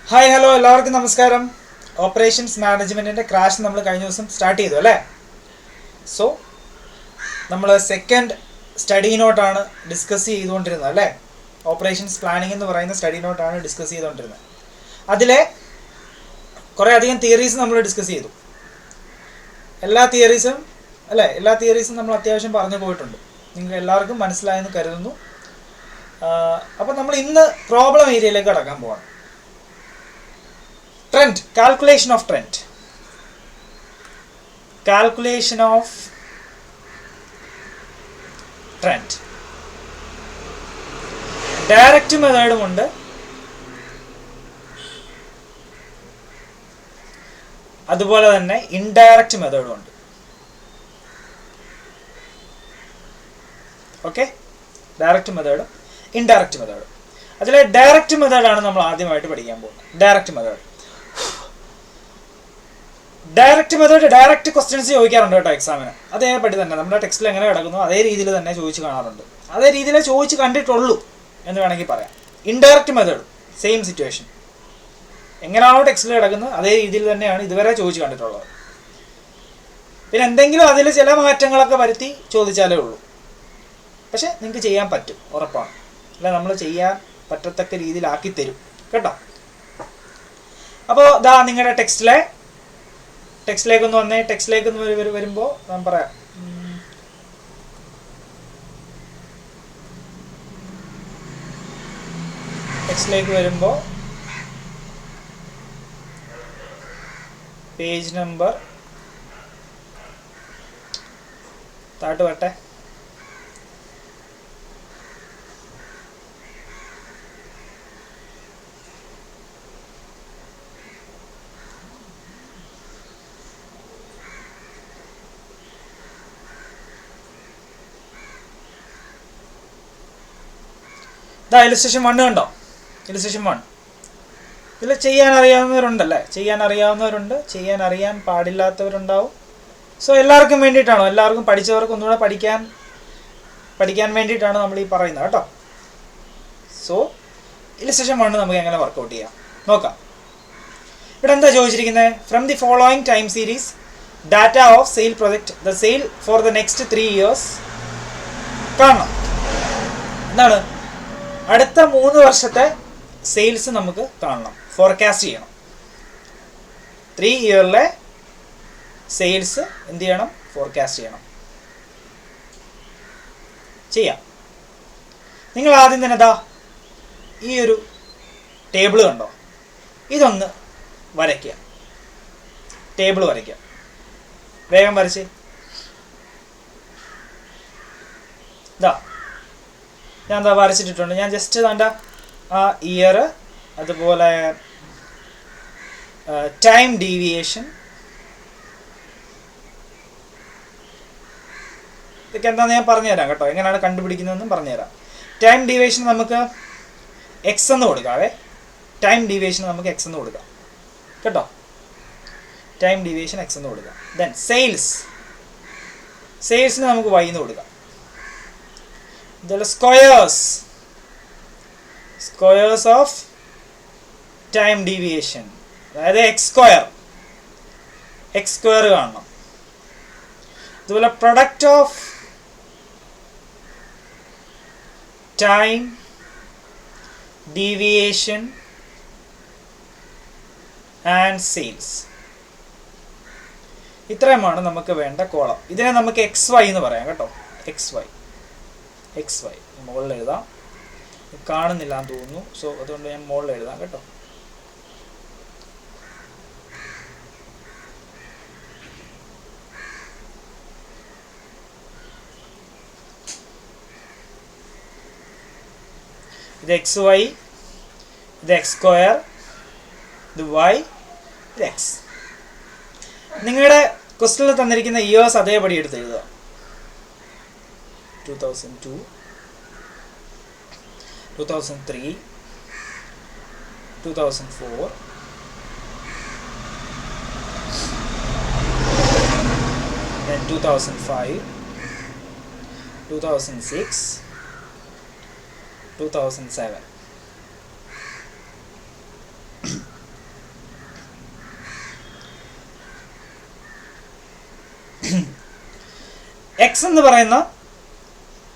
Hi hello എല്ലാവർക്കും നമസ്കാരം. Operations മാനേജ്മെൻറ്റിൻ്റെ crash നമ്മൾ കഴിഞ്ഞ ദിവസം സ്റ്റാർട്ട് ചെയ്തു അല്ലേ. സോ നമ്മൾ സെക്കൻഡ് സ്റ്റഡി നോട്ടാണ് ഡിസ്കസ് ചെയ്തുകൊണ്ടിരുന്നത് അല്ലേ. ഓപ്പറേഷൻസ് പ്ലാനിംഗ് എന്ന് പറയുന്ന സ്റ്റഡി നോട്ടാണ് ഡിസ്കസ് ചെയ്തുകൊണ്ടിരുന്നത്. അതിലെ കുറേ അധികം തിയറീസ് നമ്മൾ ഡിസ്കസ് ചെയ്തു. എല്ലാ തിയറീസും നമ്മൾ അത്യാവശ്യം പറഞ്ഞു പോയിട്ടുണ്ട്. നിങ്ങൾക്ക് എല്ലാവർക്കും മനസ്സിലായെന്ന് കരുതുന്നു. അപ്പോൾ നമ്മൾ ഇന്ന് പ്രോബ്ലം ഏരിയയിലേക്ക് കടക്കാൻ പോവാണ്. Trend, calculation of trend. Direct മെത്തേഡും ഉണ്ട്, അതുപോലെ തന്നെ ഇൻഡയറക്റ്റ് മെത്തേഡും ഉണ്ട്. ഓക്കെ, ഡയറക്റ്റ് മെത്തേഡും ഇൻഡയറക്റ്റ് മെത്തേഡും. അതിലെ ഡയറക്റ്റ് മെത്തേഡാണ് നമ്മൾ ആദ്യമായിട്ട് പഠിക്കാൻ പോകുന്നത്. ഡയറക്റ്റ് ക്വസ്റ്റ്യൻസ് ചോദിക്കാറുണ്ട് കേട്ടോ എക്സാമിന്. അതേപടി തന്നെ നമ്മുടെ ടെക്സ്റ്റിൽ എങ്ങനെ കിടക്കുന്നു അതേ രീതിയിൽ തന്നെ ചോദിച്ച് കാണാറുണ്ട്. അതേ രീതിയിൽ ചോദിച്ച് കണ്ടിട്ടുള്ളൂ എന്ന് വേണമെങ്കിൽ പറയാം. ഇൻഡയറക്റ്റ് മെത്തേഡ് സെയിം സിറ്റുവേഷൻ, എങ്ങനെയാണോ ടെക്സ്റ്റിൽ കിടക്കുന്നത് അതേ രീതിയിൽ തന്നെയാണ് ഇതുവരെ ചോദിച്ച് കണ്ടിട്ടുള്ളത്. പിന്നെ എന്തെങ്കിലും അതിൽ ചില മാറ്റങ്ങളൊക്കെ വരുത്തി ചോദിച്ചാലേ ഉള്ളൂ. പക്ഷെ നിങ്ങൾക്ക് ചെയ്യാൻ പറ്റും, ഉറപ്പാണ്. അല്ല, നമ്മൾ ചെയ്യാൻ പറ്റത്തക്ക രീതിയിലാക്കി തരും കേട്ടോ. അപ്പോൾ ദാ നിങ്ങളുടെ ടെക്സ്റ്റിലേക്കൊന്ന് വന്നേ. ടെക്സ്റ്റിലേക്കൊന്ന് വരുമ്പോൾ ഞാൻ പറയാം. ടെക്സ്റ്റിലേക്ക് വരുമ്പോൾ പേജ് നമ്പർ താട്ട് വട്ടെ. ഇല്ലസ്ട്രേഷൻ 1 കണ്ടോ? ഇല്ലസ്ട്രേഷൻ 1 ഇതിൽ ചെയ്യാൻ അറിയാവുന്നവരുണ്ട്, ചെയ്യാൻ അറിയാൻ പാടില്ലാത്തവരുണ്ടാവും. സോ എല്ലാവർക്കും വേണ്ടിയിട്ടാണോ, എല്ലാവർക്കും പഠിച്ചവർക്ക് ഒന്നുകൂടെ പഠിക്കാൻ വേണ്ടിയിട്ടാണ് നമ്മൾ ഈ പറയുന്നത് കേട്ടോ. സോ ഇല്ലസ്ട്രേഷൻ 1 നമുക്ക് എങ്ങനെ വർക്കൗട്ട് ചെയ്യാം നോക്കാം. ഇവിടെ എന്താ ചോദിച്ചിരിക്കുന്നത്? From the following time series data of sale project the sale for the next 3 years കാണണം. എന്താണ്? അടുത്ത 3 വർഷത്തെ സെയിൽസ് നമുക്ക് കാണണം, ഫോർകാസ്റ്റ് ചെയ്യണം. 3 yearലെ സെയിൽസ് എന്ത് ചെയ്യണം? ഫോർകാസ്റ്റ് ചെയ്യാം. നിങ്ങൾ ആദ്യം തന്നെ ഈ ഒരു ടേബിൾ കണ്ടോ? ഇതൊന്ന് വരയ്ക്കുക. ടേബിൾ വരയ്ക്കുക, വേഗം വരച്ച്. ഞാൻ വരച്ചിട്ടിട്ടുണ്ട്. ഞാൻ ജസ്റ്റ് ആ ഇയർ, അതുപോലെ ടൈം ഡീവിയേഷൻ, ഇതൊക്കെ എന്താണെന്ന് ഞാൻ പറഞ്ഞുതരാം കേട്ടോ. എങ്ങനെയാണ് കണ്ടുപിടിക്കുന്നതെന്നും പറഞ്ഞുതരാം. ടൈം ഡീവിയേഷൻ നമുക്ക് എക്സ് എന്ന് കൊടുക്കാവേ. ടൈം ഡീവിയേഷൻ നമുക്ക് എക്സ് എന്ന് കൊടുക്കാം കേട്ടോ. ടൈം ഡീവിയേഷൻ എക്സ് എന്ന് കൊടുക്കാം. ദെൻ സെയിൽസിന് നമുക്ക് വൈ എന്ന് കൊടുക്കാം. സ്ക്വയേഴ്സ് ഓഫ് ടൈം ഡീവിയേഷൻ, അതായത് എക്സ് സ്ക്വയർ കാണണം. അതുപോലെ product of time deviation and sales. ഇത്രയുമാണ് നമുക്ക് വേണ്ട കോളം. ഇതിനെ നമുക്ക് എക്സ് വൈ എന്ന് പറയാം കേട്ടോ. എക്സ് വൈ മുകളിൽ എഴുതാം. കാണുന്നില്ല എന്ന് തോന്നുന്നു. സോ അതുകൊണ്ട് ഞാൻ മുകളിൽ എഴുതാം കേട്ടോ. ഇത് എക്സ് വൈ, ഇത് എക്സ് സ്ക്വയർ, ഇത് വൈ, ഇത് എക്സ്. നിങ്ങളുടെ ക്വസ്റ്റനിൽ തന്നിരിക്കുന്ന ഇയേഴ്സ് അതേപടി എടുത്ത് എഴുതുക. 2002, 2003, 2004, then 2005, 2006, 2007. എക്സ് എന്ന് പറയുന്ന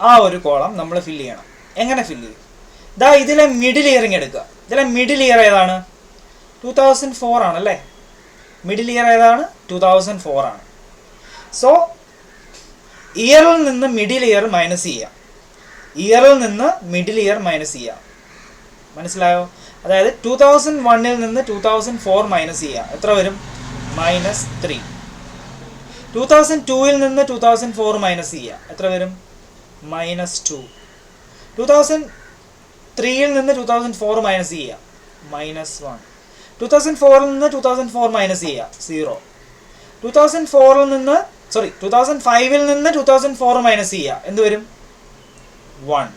ആ ഒരു കോളം നമ്മൾ ഫില്ല് ചെയ്യണം. എങ്ങനെ ഫില്ല് ചെയ്യും? ഇതാ ഇതിലെ മിഡിൽ ഇയറിങ് എടുക്കുക. ഇതിലെ മിഡിൽ ഇയർ ഏതാണ്? 2004 ആണല്ലേ. മിഡിൽ ഇയർ ഏതാണ്? 2004 ആണ്. സോ ഇയറിൽ നിന്ന് മിഡിൽ ഇയർ മൈനസ് ചെയ്യാം. ഇയറിൽ നിന്ന് മിഡിൽ ഇയർ മൈനസ് ചെയ്യാം. മനസ്സിലായോ? അതായത് 2001 നിന്ന് 2004 മൈനസ് ചെയ്യാം. എത്ര വരും? -3. 2002 നിന്ന് 2004 മൈനസ് ചെയ്യാം. എത്ര വരും? -2. 2003 നിന്ന് 2004 മൈനസ് ചെയ്യാം. -1. 2004 നിന്ന് 2004 മൈനസ് ചെയ്യാം. 0. 2005 നിന്ന് 2004 മൈനസ് ചെയ്യാം. എന്ത് വരും? 1.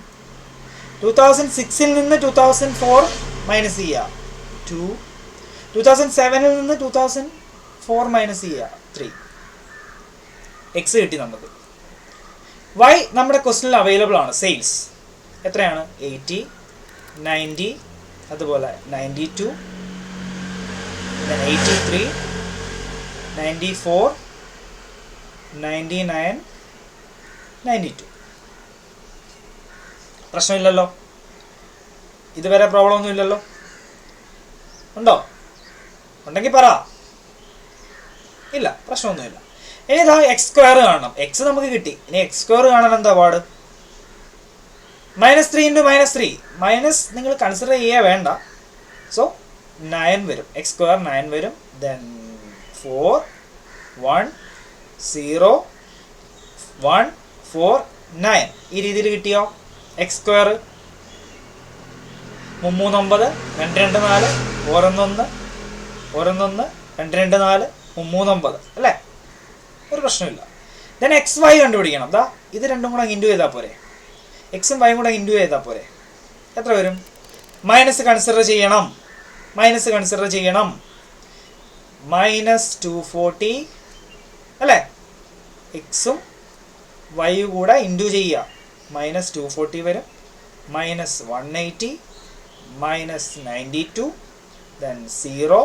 2006 നിന്ന് 2004 മൈനസ് ചെയ്യുക. 2. 2007 നിന്ന് 2004 മൈനസ് ചെയ്യുക. 3. എക്സ് കിട്ടി നമുക്ക്. വൈ നമ്മുടെ ക്വസ്റ്റനിൽ അവൈലബിൾ ആണ്. സെയിൽസ് എത്രയാണ്? 80, 90, അതുപോലെ 92, 83, 94, 99, 92. പ്രശ്നമില്ലല്ലോ. ഇതുവരെ പ്രോബ്ലം ഒന്നും ഇല്ലല്ലോ. ഉണ്ടോ? ഉണ്ടെങ്കിൽ പറ. ഇല്ല, പ്രശ്നമൊന്നുമില്ല. ഇനി ഇതാ എക്സ് സ്ക്വയർ കാണണം. എക്സ് നമുക്ക് കിട്ടി. ഇനി എക്സ് സ്ക്വയർ കാണാൻ എന്താ പാട്? -3 × -3. മൈനസ് നിങ്ങൾ കൺസിഡർ ചെയ്യാൻ വേണ്ട. സോ 9 വരും. എക്സ് സ്ക്വയർ 9 വരും. ദെൻ 4, 1, 0, 1, 4, 9. ഈ രീതിയിൽ കിട്ടിയോ? എക്സ് സ്ക്വയർ 339, 224, 111, 111, 224, 339 അല്ലേ? ഒരു പ്രശ്നമില്ല. ദെൻ എക്സ് വൈ കണ്ടുപിടിക്കണം. ദാ ഇത് രണ്ടും കൂടെ ഇൻറ്റു ചെയ്താൽ പോരെ? എക്സും വൈയും കൂടെ ഇൻറ്റു ചെയ്താൽ പോരെ? എത്ര വരും? മൈനസ് കൺസിഡർ ചെയ്യണം. -240 അല്ലേ? എക്സും വൈയും കൂടെ ഇൻറ്റു ചെയ്യുക. -240 വരും. -180, -92, then 0,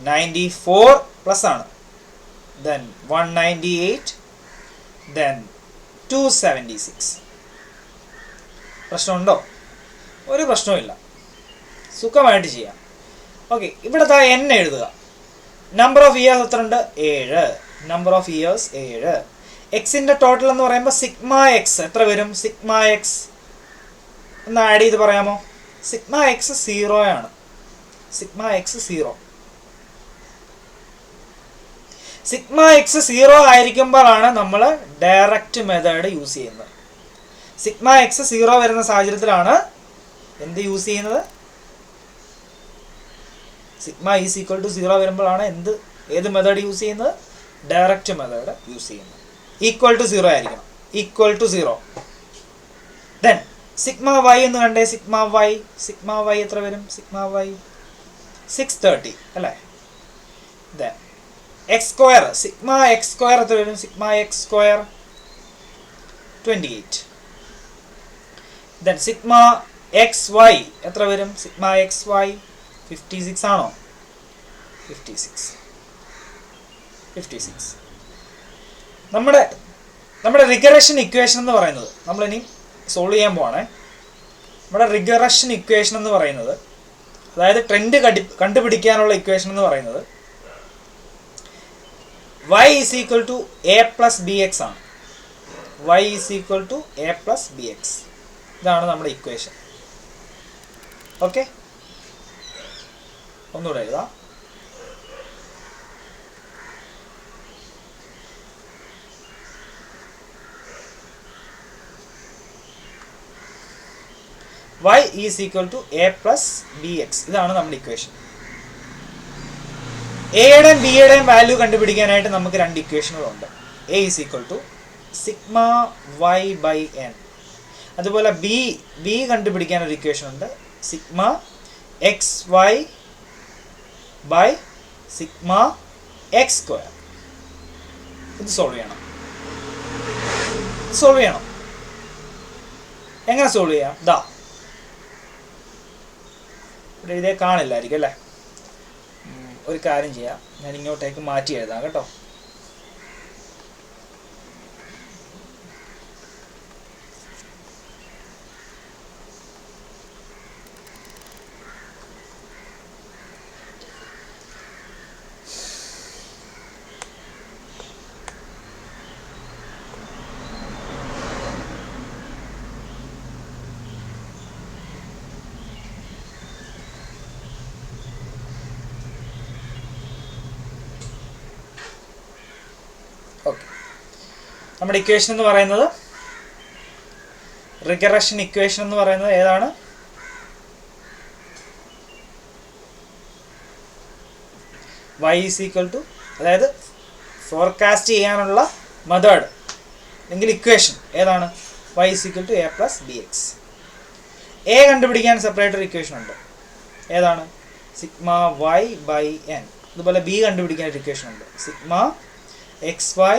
94 പ്ലസ് ആണ്. then 198, then 276. പ്രശ്നമുണ്ടോ? ഒരു പ്രശ്നവുമില്ല. സുഖമായിട്ട് ചെയ്യാം. ഓക്കെ, ഇവിടെ n എഴുതുക. നമ്പർ ഓഫ് ഇയേഴ്സ് എത്ര ഉണ്ട്? 7. Number of years 7. എക്സിൻ്റെ ടോട്ടൽ എന്ന് പറയുമ്പോൾ സിഗ്മ എക്സ് എത്ര വരും? സിഗ്മ എക്സ് ഒന്ന് ആഡ് ചെയ്ത് പറയാമോ? സിഗ്മ എക്സ് 0 ആണ്. Sigma X 0. സിഗ്മ എക്സ് 0 ആയിരിക്കുമ്പോഴാണ് നമ്മൾ ഡയറക്റ്റ് മെത്തേഡ് യൂസ് ചെയ്യുന്നത്. സിഗ്മ എക്സ് 0 വരുന്ന സാഹചര്യത്തിലാണ് എന്ത് യൂസ് ചെയ്യുന്നത്? സിഗ്മ ഈസ് ഈക്വൽ ടു 0 വരുമ്പോഴാണ് ഏത് മെത്തേഡ് യൂസ് ചെയ്യുന്നത്? ഡയറക്റ്റ് മെത്തേഡ് യൂസ് ചെയ്യുന്നത്. ഈക്വൽ ടു 0 ആയിരിക്കണം. Equal to 0. Then sigma y എന്ന് കണ്ടേ. സിഗ്മ വൈ എത്ര വരും? സിഗ്മ വൈ 630 അല്ലേ? Then x square. Sigma X square എത്ര വരും? Sigma X square 28. Then sigma X y എത്ര വരും? സിഗ്മ എക്സ് വൈ 56 ആണോ? 56. നമ്മുടെ റിഗ്രഷൻ ഇക്വേഷൻ എന്ന് പറയുന്നത് നമ്മളിനി സോൾവ് ചെയ്യാൻ പോവാണേ. നമ്മുടെ റിഗ്രഷൻ ഇക്വേഷൻ എന്ന് പറയുന്നത്, അതായത് ട്രെൻഡ് കണ്ടുപിടിക്കാനുള്ള ഇക്വേഷൻ എന്ന് പറയുന്നത് y is equal to a plus bx ആണ്. y is equal to a plus bx. ഇതാണ് നമ്മുടെ ഇക്വേഷൻ. ഓക്കെ, ഒന്നുകൂടെ എഴുതാം. y is equal to a plus bx. ഇതാണ് നമ്മുടെ ഇക്വേഷൻ. എയുടെയും ബിയുടെയും വാല്യൂ കണ്ടുപിടിക്കാനായിട്ട് നമുക്ക് രണ്ട് ഇക്വേഷനുകളുണ്ട്. A is equal to sigma Y by N. അതുപോലെ ബി കണ്ടുപിടിക്കാൻ ഒരു ഇക്വേഷൻ ഉണ്ട്. Sigma X Y by sigma X square. ഇത് സോൾവ് ചെയ്യണം. എങ്ങനെ സോൾവ് ചെയ്യാം? ദാ ഇവിടെ ഇതേ കാണില്ലായിരിക്കും അല്ലേ? ഒരു കാര്യം ചെയ്യാം, ഞാൻ ഇങ്ങോട്ടേക്ക് മാറ്റി എഴുതാം കേട്ടോ. നമ്മുടെ ഇക്വേഷൻ എന്ന് പറയുന്നത്, റിഗ്രഷൻ ഇക്വേഷൻ എന്ന് പറയുന്നത് ഏതാണ്? y ഈസ് ഈക്വൽ ടു, അതായത് ഫോർകാസ്റ്റ് ചെയ്യാനുള്ള മെത്തേഡ് അല്ലെങ്കിൽ ഇക്വേഷൻ ഏതാണ്? y is equal to a plus b x. A കണ്ടുപിടിക്കാൻ സെപ്പറേറ്റ് ഒരു ഇക്വേഷൻ ഉണ്ട്, ഏതാണ്? Sigma Y by N. അതുപോലെ ബി കണ്ടുപിടിക്കാൻ ഒരു ഇക്വേഷൻ ഉണ്ട്, sigma X y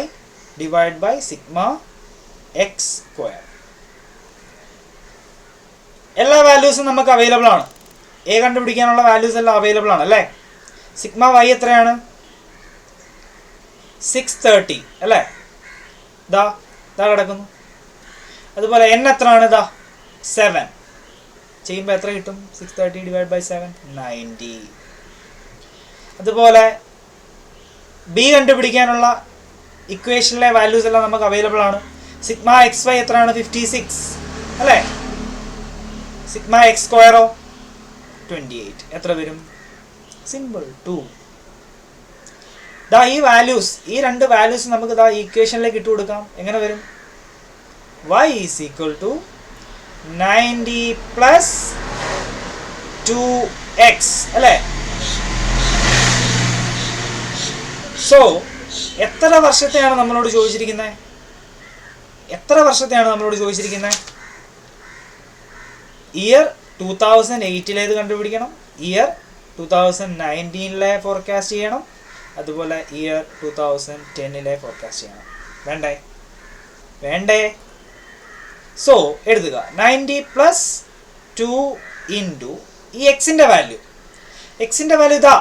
divide by sigma X square. എല്ലാ വാല്യൂസും നമുക്ക് അവൈലബിൾ ആണ്. എ കണ്ടുപിടിക്കാനുള്ള വാല്യൂസ് എല്ലാം അവൈലബിൾ ആണ് അല്ലേ? സിഗ്മ വൈ എത്രയാണ്? 630 അല്ലേ? ദാ കിടക്കുന്നു. അതുപോലെ എൻ എത്രയാണ്? 7 ചെയ്യുമ്പോൾ എത്ര കിട്ടും? 630 ഡിവൈഡ് ബൈ 7 90. അതുപോലെ ബി കണ്ടുപിടിക്കാനുള്ള ഇക്വേഷനിലെ വാല്യൂസ് എല്ലാം നമുക്ക് അവൈലബിൾ ആണ്. സിഗ്മ എക്സ് വൈ എത്രയാണ്? 56 അല്ലേ? സിഗ്മ എക്സ് സ്ക്വയറോ 28. എത്ര വരും? സിമ്പിൾ 2. ഈ വാല്യൂസ്, ഈ രണ്ട് വാല്യൂസ് നമുക്ക് ഈ ഇക്വേഷനിലേക്ക് ഇട്ട് കൊടുക്കാം. എങ്ങനെ വരും? y is equal to 90 plus 2x അല്ലേ? സോ എത്ര വർഷത്തെയാണ് നമ്മളോട് ചോദിച്ചിരിക്കുന്നത്? ഇയർ 2008 കണ്ടുപിടിക്കണം, ഇയർ 2019 ഫോർകാസ്റ്റ് ചെയ്യണം, അതുപോലെ ഇയർ 2010 ഫോർകാസ്റ്റ് ചെയ്യണം. വേണ്ടേ? സോ എഴുതുക 90 പ്ലസ് 2 ഇൻറ്റു ഈ എക്സിൻ്റെ വാല്യൂ ഇതാ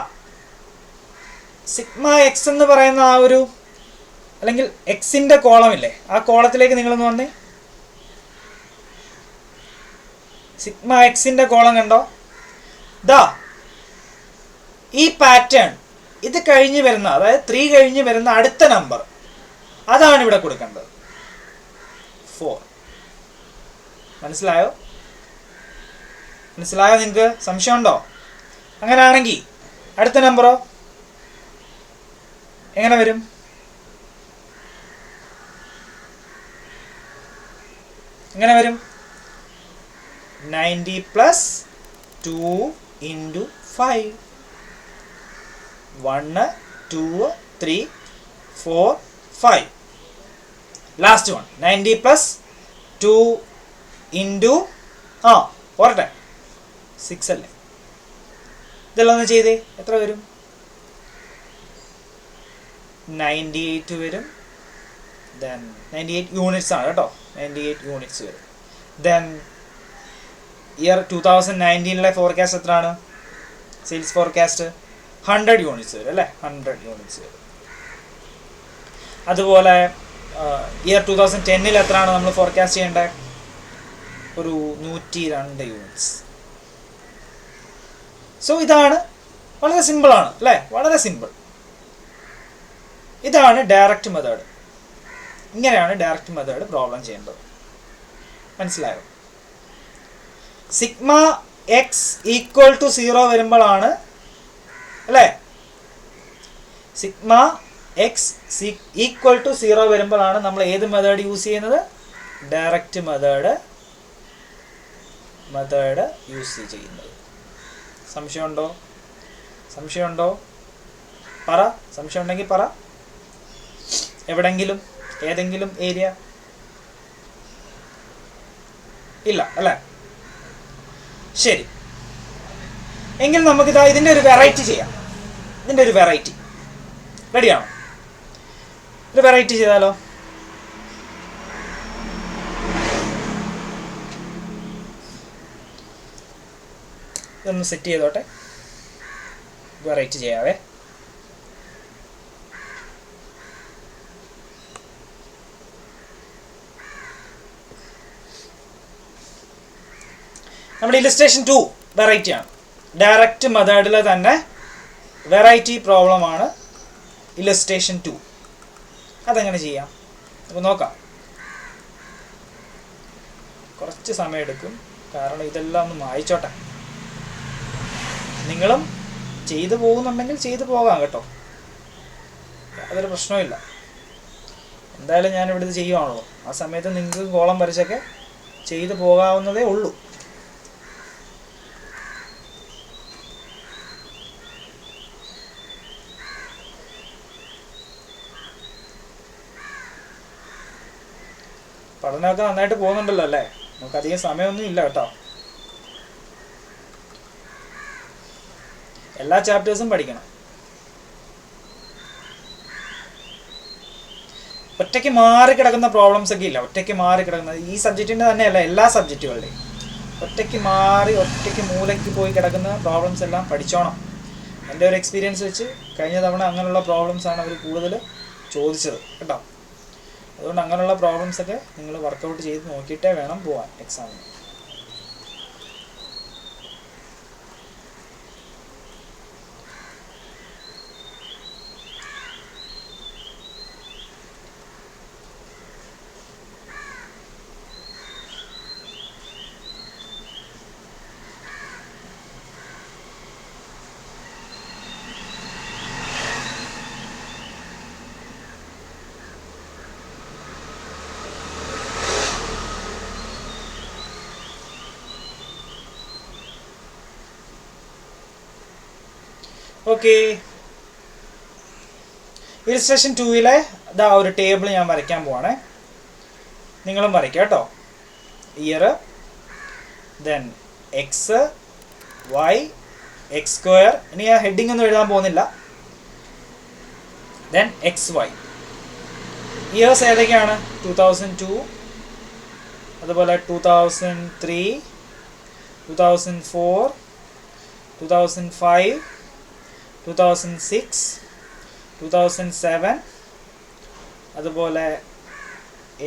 സിഗ്മ എക്സ് എന്ന് പറയുന്ന ആ ഒരു, അല്ലെങ്കിൽ എക്സിൻ്റെ കോളമില്ലേ, ആ കോളത്തിലേക്ക് നിങ്ങളൊന്ന് വന്നേ. സിഗ്മ എക്സിൻ്റെ കോളം കണ്ടോ? ഈ പാറ്റേൺ ഇത് കഴിഞ്ഞ് വരുന്ന, അതായത് 3 കഴിഞ്ഞ് വരുന്ന അടുത്ത നമ്പർ, അതാണ് ഇവിടെ കൊടുക്കേണ്ടത്. 4. മനസ്സിലായോ നിങ്ങൾക്ക്? സംശയമുണ്ടോ? അങ്ങനെയാണെങ്കിൽ അടുത്ത നമ്പറോ എങ്ങനെ വരും? എങ്ങനെ വരും? 90 plus 2 into 5. 1 2 3 4 5. Last one 90 plus 2 into പോരട്ടെ 6 അല്ലേ? ഇതെല്ലാം ഒന്ന് ചെയ്തേ. എത്ര വരും? 98 വരും. ദെൻ 98 യൂണിറ്റ്സ് ആണ് കേട്ടോ, 98 യൂണിറ്റ്സ് വരും. ദെൻ ഇയർ 2019 ഫോർകാസ്റ്റ് എത്രയാണ്? സെയിൽസ് ഫോർകാസ്റ്റ് 100 യൂണിറ്റ്സ് വരും അല്ലേ? 100 യൂണിറ്റ്സ് വരും. അതുപോലെ ഇയർ 2010 എത്രയാണ് നമ്മൾ ഫോർകാസ്റ്റ് ചെയ്യേണ്ടത്? ഒരു 102 യൂണിറ്റ്സ്. സോ ഇതാണ്, വളരെ സിമ്പിളാണ് അല്ലേ? വളരെ സിമ്പിൾ. ഇതാണ് ഡയറക്റ്റ് മെത്തേഡ്. ഇങ്ങനെയാണ് ഡയറക്റ്റ് മെത്തേഡ് പ്രോബ്ലം ചെയ്യേണ്ടത്. മനസ്സിലായോ? സിഗ്മ എക്സ് ഈക്വൽ ടു 0 വരുമ്പോഴാണ് അല്ലേ? സിഗ്മ എക്സ് ഈക്വൽ ടു 0 വരുമ്പോഴാണ് നമ്മൾ ഏത് മെത്തേഡ് യൂസ് ചെയ്യുന്നത്? ഡയറക്റ്റ് മെത്തേഡ് യൂസ് ചെയ്യുന്നത്. സംശയമുണ്ടോ? പറ. സംശയം ഉണ്ടെങ്കിൽ പറ. എവിടെങ്കിലും ഏതെങ്കിലും ഏരിയ ഇല്ല അല്ലേ? ശരി, എങ്കിൽ നമുക്കിതാ ഇതിൻ്റെ ഒരു വെറൈറ്റി ചെയ്യാം. റെഡിയാണോ? ഒരു വെറൈറ്റി ചെയ്താലോ? ഇതൊന്ന് സെറ്റ് ചെയ്തോട്ടെ. വെറൈറ്റി ചെയ്യാവേ. നമ്മുടെ ഇല്ലസ്ട്രേഷൻ 2 വെറൈറ്റിയാണ്. ഡയറക്റ്റ് മെത്തേഡിൽ തന്നെ വെറൈറ്റി പ്രോബ്ലമാണ് ഇല്ലസ്ട്രേഷൻ 2. അതെങ്ങനെ ചെയ്യാം നമുക്ക് നോക്കാം. കുറച്ച് സമയം എടുക്കും, കാരണം ഇതെല്ലാം ഒന്ന് വായിച്ചോട്ടെ. നിങ്ങളും ചെയ്തു പോകുന്നുണ്ടെങ്കിൽ ചെയ്തു പോകാം കേട്ടോ, യാതൊരു പ്രശ്നവുമില്ല. എന്തായാലും ഞാനിവിടെ ചെയ്യുവാണല്ലോ, ആ സമയത്ത് നിങ്ങൾക്ക് കോളം വരച്ചൊക്കെ ചെയ്തു പോകാവുന്നതേ ഉള്ളൂ. പഠനമൊക്കെ നന്നായിട്ട് പോകുന്നുണ്ടല്ലോ അല്ലേ? നമുക്കധികം സമയമൊന്നും ഇല്ല കേട്ടോ. എല്ലാ ചാപ്റ്റേഴ്സും പഠിക്കണം. ഒറ്റയ്ക്ക് മാറി കിടക്കുന്ന പ്രോബ്ലംസ് ഒക്കെ ഇല്ല. ഒറ്റയ്ക്ക് മാറി കിടക്കുന്ന ഈ സബ്ജക്റ്റിൻ്റെ തന്നെയല്ല, എല്ലാ സബ്ജക്റ്റുകളുടെയും ഒറ്റയ്ക്ക് മൂലയ്ക്ക് പോയി കിടക്കുന്ന പ്രോബ്ലംസ് എല്ലാം പഠിച്ചോണം. എൻ്റെ ഒരു എക്സ്പീരിയൻസ് വെച്ച് കഴിഞ്ഞ തവണ അങ്ങനെയുള്ള പ്രോബ്ലംസാണ് അവർ കൂടുതൽ ചോദിച്ചത് കേട്ടോ. അതുകൊണ്ട് അങ്ങനെയുള്ള പ്രോബ്ലംസൊക്കെ നിങ്ങൾ വർക്കൗട്ട് ചെയ്ത് നോക്കിയിട്ടേ വേണം പോകാൻ എക്സാമിന്. ഓക്കെ, ഇലിസ്ട്രേഷൻ 2-ലെ ഇതാ ഒരു ടേബിൾ ഞാൻ വരയ്ക്കാൻ പോവാണേ. നിങ്ങളും വരയ്ക്കുക കേട്ടോ. Year, then x, y, x square. ഇനി ആ ഹെഡിങ് ഒന്നും എഴുതാൻ പോകുന്നില്ല. Then x Y. ഇയേഴ്സ് ഏതൊക്കെയാണ്? 2002, അതുപോലെ 2003, 2004, 2005, 2006, 2007, അതുപോലെ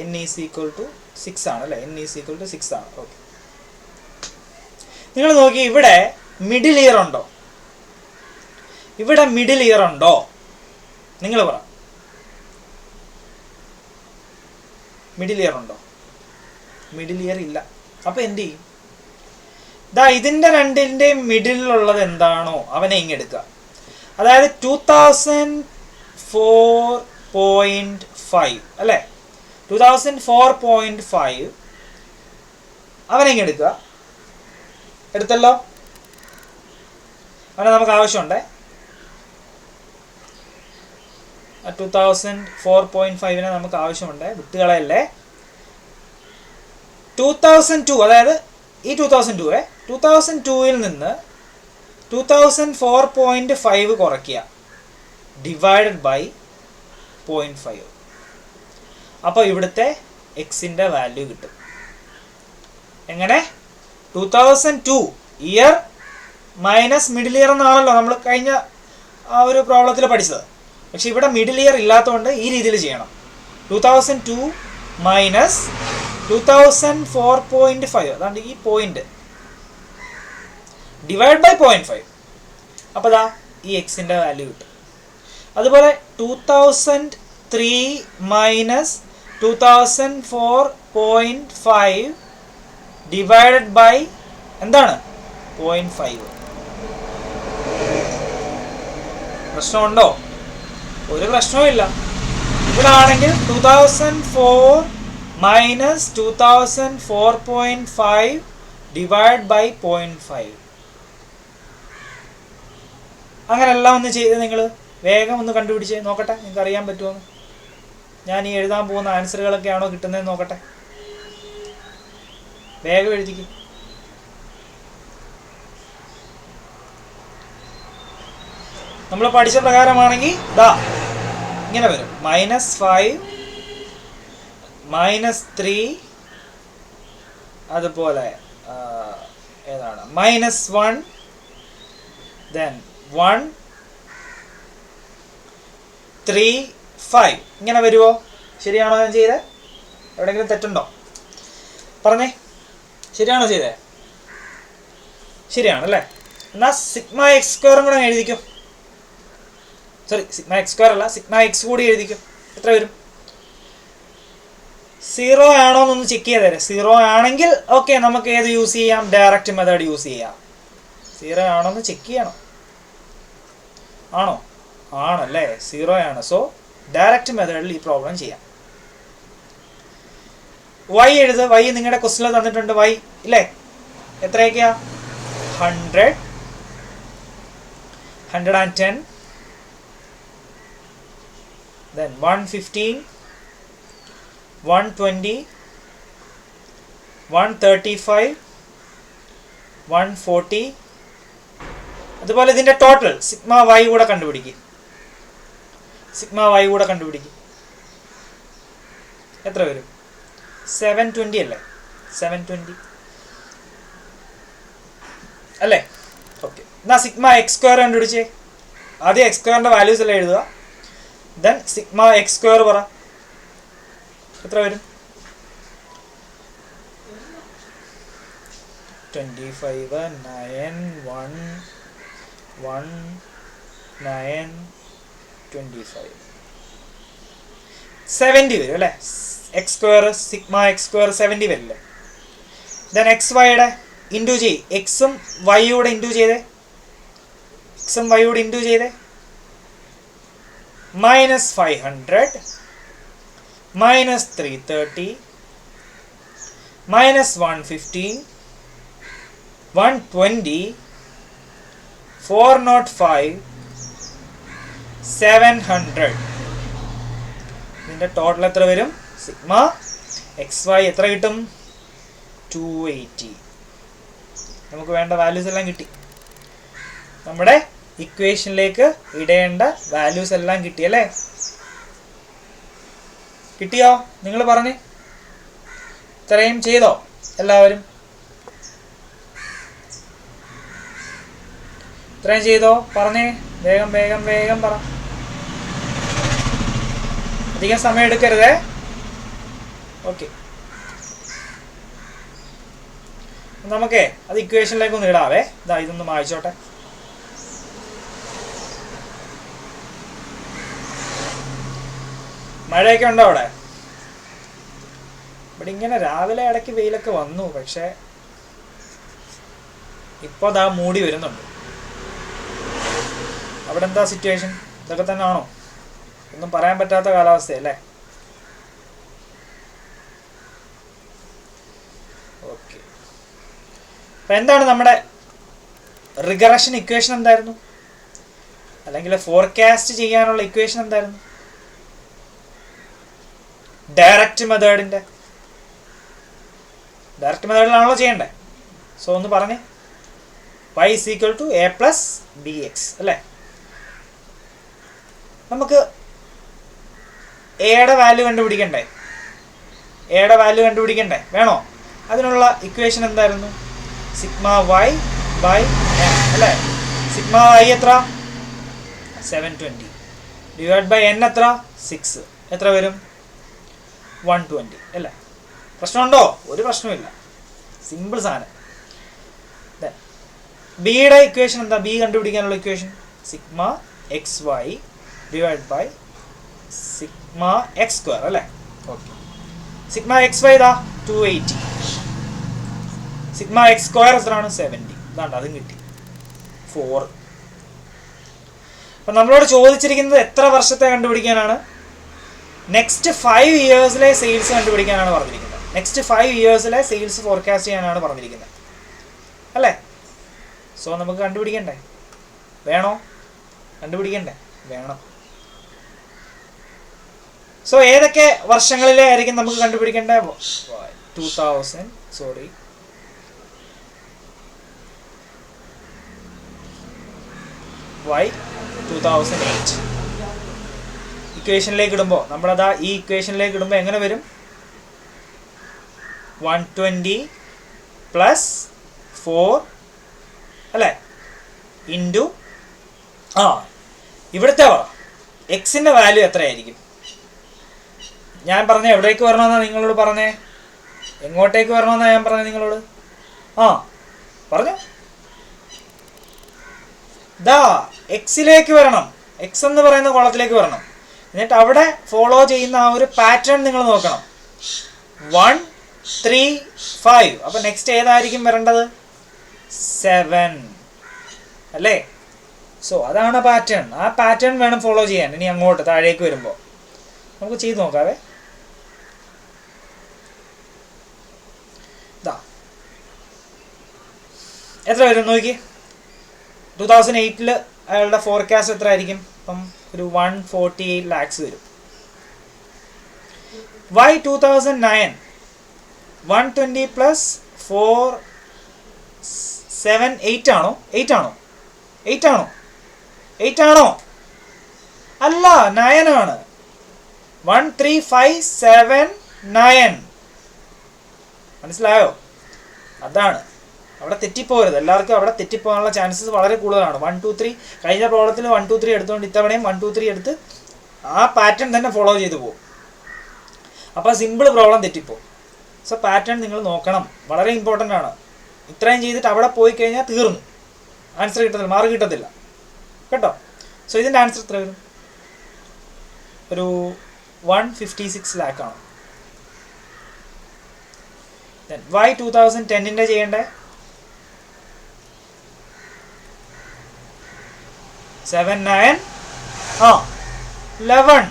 n ഈസ് ഈക്വൽ ടു 6 ആണ് അല്ലേ? n ഈസ് ഈക്വൽ ടു 6 ആണ്. ഓക്കെ, നിങ്ങൾ നോക്കി ഇവിടെ മിഡിൽ ഇയർ ഉണ്ടോ? ഇവിടെ മിഡിൽ ഇയർ ഉണ്ടോ? നിങ്ങൾ പറ, മിഡിൽ ഇയർ ഉണ്ടോ? മിഡിൽ ഇയർ ഇല്ല. അപ്പോൾ എന്ത് ചെയ്യും? ഇതാ ഇതിൻ്റെ രണ്ടിൻ്റെയും മിഡിലുള്ളത് എന്താണോ അവനെ ഇങ്ങെടുക്കുക. അതായത് 2004.5 അല്ലേ? 2004.5 അവനെങ്ങെടുക്കുക. എടുത്തല്ലോ, അവനെ നമുക്ക് ആവശ്യമുണ്ടേ. 2004.5 നമുക്ക് ആവശ്യമുണ്ട്, വിട്ടുകളയല്ലേ. 2002, അതായത് ഈ 2002-ൽ നിന്ന് 2004.5 കുറയ്ക്കുക, ഡിവൈഡഡ് ബൈ 0.5. അപ്പോൾ ഇവിടുത്തെ എക്സിൻ്റെ വാല്യൂ കിട്ടും. എങ്ങനെ? 2002 ഇയർ മൈനസ് മിഡിൽ ഇയർ എന്നാണല്ലോ നമ്മൾ കഴിഞ്ഞ ആ ഒരു പ്രോബ്ലത്തിൽ പഠിച്ചത്. പക്ഷെ ഇവിടെ മിഡിൽ ഇയർ ഇല്ലാത്തതുകൊണ്ട് ഈ രീതിയിൽ ചെയ്യണം. 2002 മൈനസ് 2004.5, അതാണ്ട് ഈ പോയിന്റ്, ഡിവൈഡ് ബൈ 0.5. അപ്പോൾ ദാ ഈ എക്സിൻ്റെ വാല്യൂ കിട്ടും. അതുപോലെ 2003 മൈനസ് 2004.5 ഡിവൈഡഡ് ബൈ എന്താണ്? 0.5. പ്രശ്നമുണ്ടോ? ഒരു പ്രശ്നവും ഇല്ല. ഇവിടെ ആണെങ്കിൽ 2004 മൈനസ് 2004.5 ഡിവൈഡ് ബൈ 0.5. അങ്ങനെല്ലാം ഒന്ന് ചെയ്ത് നിങ്ങൾ വേഗം ഒന്ന് കണ്ടുപിടിച്ച് നോക്കട്ടെ, നിങ്ങൾക്ക് അറിയാൻ പറ്റുമോ? ഞാൻ ഈ എഴുതാൻ പോകുന്ന ആൻസറുകളൊക്കെ ആണോ കിട്ടുന്നതെന്ന് നോക്കട്ടെ. വേഗം എഴുതിക്കും. നമ്മൾ പഠിച്ച പ്രകാരമാണെങ്കിൽ ദാ ഇങ്ങനെ വരും. -5, -3, അതുപോലെ ഏതാണ് -1, then 1, 3, 5 ഇങ്ങനെ വരുമോ? ശരിയാണോ ഞാൻ ചെയ്തേ? എവിടെയെങ്കിലും തെറ്റുണ്ടോ പറഞ്ഞേ? ശരിയാണോ ചെയ്തേ? ശരിയാണല്ലേ. എന്നാൽ സിഗ്മ എക്സ് സ്ക്വയറും കൂടെ എഴുതിക്കും. സോറി, സിഗ്മ എക്സ് സ്ക്വയർ അല്ല, സിഗ്മ എക്സ് കൂടി എഴുതിക്കും. എത്ര വരും? 0 ആണോ എന്നൊന്ന് ചെക്ക് ചെയ്തേരെ. 0 ആണെങ്കിൽ ഓക്കെ, നമുക്ക് ഏത് യൂസ് ചെയ്യാം? ഡയറക്റ്റ് മെത്തേഡ് യൂസ് ചെയ്യാം. 0 ആണോ എന്ന് ചെക്ക് ചെയ്യണം. ആണോ? ആണല്ലേ, 0 ആണ്. സോ ഡയറക്റ്റ് മെത്തേഡിൽ ഈ പ്രോബ്ലം ചെയ്യാം. വൈ എഴുതുക. വൈ നിങ്ങളുടെ ക്വസ്റ്റിനിൽ തന്നിട്ടുണ്ട്. വൈ ഇല്ലേ? എത്രയൊക്കെയാ? 100, 110, then 115, 120, 135, 140. അതുപോലെ ഇതിൻ്റെ ടോട്ടൽ സിഗ്മ വൈ കൂടെ കണ്ടുപിടിക്കും. സിഗ്മ വൈ കൂടെ കണ്ടുപിടിക്കും. എത്ര വരും? 720 അല്ലേ? 720 അല്ലേ? ഓക്കെ. എന്നാ സിഗ്മ എക്സ് സ്ക്വയർ കണ്ടുപിടിച്ചേ. ആദ്യം എക്സ് സ്ക്വയറിൻ്റെ വാല്യൂസ് എല്ലാം എഴുതുക. ദെൻ സിഗ്മ എക്സ് സ്ക്വയർ പറ. എത്ര വരും? 25, 9, 1, 1, 9, 25, 70 വരും അല്ലേ? X square sigma X square 70 വരില്ലേ? ദെൻ എക്സ് വൈയുടെ ഇൻറ്റു ചെയ്യ്. എക്സും വൈയൂടെ ഇൻറ്റു ചെയ്തേ. എക്സും വൈയൂടെ ഇൻറ്റു ചെയ്തേ. -500, -330, -115, 120, 405, 700. ഇതിൻ്റെ ടോട്ടൽ എത്ര വരും? സിഗ്മ എക്സ് വൈ എത്ര കിട്ടും? 280. നമുക്ക് വേണ്ട വാല്യൂസ് എല്ലാം കിട്ടി. നമ്മുടെ ഇക്വേഷനിലേക്ക് ഇടേണ്ട വാല്യൂസ് എല്ലാം കിട്ടി അല്ലേ? കിട്ടിയോ? നിങ്ങൾ പറഞ്ഞേ. ഇത്രയും ചെയ്തോ എല്ലാവരും? ഇത്രയും ചെയ്തോ? പറഞ്ഞേ. വേഗം വേഗം വേഗം പറ. അധികം സമയം എടുക്കരുതേ. ഓക്കെ. നമുക്കേ അത് ഇക്വേഷനിലേക്ക് ഒന്ന് ഇടാവേ. ഇതാ ഇതൊന്ന് വായിച്ചോട്ടെ. മഴയൊക്കെ ഉണ്ടോ അവിടെ? ഇവിടെ ഇങ്ങനെ രാവിലെ ഇടയ്ക്ക് വെയിലൊക്കെ വന്നു. പക്ഷെ ഇപ്പോൾ ദാ മൂടി വരുന്നുണ്ട്. അവിടെ എന്താ സിറ്റുവേഷൻ? ഇതൊക്കെ തന്നെ ആണോ? ഒന്നും പറയാൻ പറ്റാത്ത കാലാവസ്ഥയല്ലേ? ഓക്കെ. അപ്പം എന്താണ് നമ്മുടെ റിഗ്രഷൻ ഇക്വേഷൻ എന്തായിരുന്നു? അല്ലെങ്കിൽ ഫോർകാസ്റ്റ് ചെയ്യാനുള്ള ഇക്വേഷൻ എന്തായിരുന്നു? ഡയറക്റ്റ് മെത്തേഡിൻ്റെ ഡയറക്റ്റ് മെത്തേഡിലാണല്ലോ ചെയ്യണ്ടേ? സോ ഒന്ന് പറഞ്ഞേ. y = a + bx അല്ലേ? നമുക്ക് എയുടെ വാല്യൂ കണ്ടുപിടിക്കണ്ടേ? എയുടെ വാല്യൂ കണ്ടുപിടിക്കണ്ടേ? വേണോ? അതിനുള്ള ഇക്വേഷൻ എന്തായിരുന്നു? സിഗ്മ y ബൈ n അല്ലേ? സിഗ്മ y എത്ര? 720 ഡിവൈഡ് ബൈ n എത്ര? 6. എത്ര വരും? 120 അല്ലേ? പ്രശ്നമുണ്ടോ? ഒരു പ്രശ്നമില്ല. സിമ്പിൾ സാധനം. ബിയുടെ ഇക്വേഷൻ എന്താ? ബി കണ്ടുപിടിക്കാനുള്ള equation sigma X y divide by sigma X square അല്ലേ? ഓക്കെ. സിഗ്മ എക്സ് വൈ ഇതാ 280. സിഗ്മ എക്സ് സ്ക്വയർ എത്രയാണ്? 70. ഇതാണ്ട് അതും കിട്ടി 4. അപ്പം നമ്മളോട് ചോദിച്ചിരിക്കുന്നത് എത്ര വർഷത്തെ കണ്ടുപിടിക്കാനാണ്? നെക്സ്റ്റ് 5 ഇയേഴ്സിലെ സെയിൽസ് കണ്ടുപിടിക്കാനാണ് പറഞ്ഞിരിക്കുന്നത്. നെക്സ്റ്റ് 5 ഇയേഴ്സിലെ സെയിൽസ് ഫോർകാസ്റ്റ് ചെയ്യാനാണ് പറഞ്ഞിരിക്കുന്നത് അല്ലേ? സോ നമുക്ക് കണ്ടുപിടിക്കണ്ടേ? വേണോ? കണ്ടുപിടിക്കണ്ടേ? വേണം. സോ ഏതൊക്കെ വർഷങ്ങളിലെ ആയിരിക്കും നമുക്ക് കണ്ടുപിടിക്കേണ്ട? 2000 y 2008 ഇക്വേഷനിലേക്ക് ഇടുമ്പോൾ നമ്മളതാ ഈ ഇക്വേഷനിലേക്ക് ഇടുമ്പോൾ എങ്ങനെ വരും? 120 + 4 അല്ലേ? ഇൻറ്റു ഇവിടുത്തെ എക്സിൻ്റെ വാല്യൂ എത്രയായിരിക്കും? ഞാൻ പറഞ്ഞ എവിടേക്ക് വരണമെന്നാണ് നിങ്ങളോട് പറഞ്ഞേ? എങ്ങോട്ടേക്ക് വരണമെന്നാണ് ഞാൻ പറഞ്ഞത് നിങ്ങളോട്? പറഞ്ഞു. ദാ എക്സിലേക്ക് വരണം. എക്സ് എന്ന് പറയുന്ന കോളത്തിലേക്ക് വരണം. എന്നിട്ട് അവിടെ ഫോളോ ചെയ്യുന്ന ആ ഒരു പാറ്റേൺ നിങ്ങൾ നോക്കണം. 1 3 5. അപ്പം നെക്സ്റ്റ് ഏതായിരിക്കും വരേണ്ടത്? 7 അല്ലേ? സോ അതാണ് പാറ്റേൺ. ആ പാറ്റേൺ വേണം ഫോളോ ചെയ്യാൻ. ഇനി അങ്ങോട്ട് താഴേക്ക് വരുമ്പോൾ നമുക്ക് ചെയ്ത് നോക്കാവേ. എത്ര വരും നോക്കി. 2008 അയാളുടെ ഫോർകാസ്റ്റ് എത്ര ആയിരിക്കും? അപ്പം ഒരു 148 lakhs വരും. വൈ 2009 120 പ്ലസ് 4 7 8 ആണോ? 8 ആണോ? 8 ആണോ? 8 ആണോ? അല്ല, 9 ആണ്. 13579. മനസ്സിലായോ? അതാണ് അവിടെ തെറ്റിപ്പോകരുത്. എല്ലാവർക്കും അവിടെ തെറ്റിപ്പോകാനുള്ള ചാൻസസ് വളരെ കൂടുതലാണ്. 1 2 3 കഴിഞ്ഞ പ്രോബ്ലത്തിൽ 1 2 3 എടുത്തുകൊണ്ട് ഇത്തവണയും 1 2 3 എടുത്ത് ആ പാറ്റേൺ തന്നെ ഫോളോ ചെയ്ത് പോകും. അപ്പോൾ സിമ്പിൾ പ്രോബ്ലം തെറ്റിപ്പോകും. സോ പാറ്റേൺ നിങ്ങൾ നോക്കണം, വളരെ ഇമ്പോർട്ടൻ്റ് ആണ്. ഇത്രയും ചെയ്തിട്ട് അവിടെ പോയി കഴിഞ്ഞാൽ തീർന്നു, ആൻസർ കിട്ടത്തില്ല, മാർക്ക് കിട്ടത്തില്ല കേട്ടോ. സോ ഇതിൻ്റെ ആൻസർ എത്ര വരും? ഒരു 156 lakh ആണ്. വൈ 2010 ചെയ്യണ്ടേ? 7 9 11.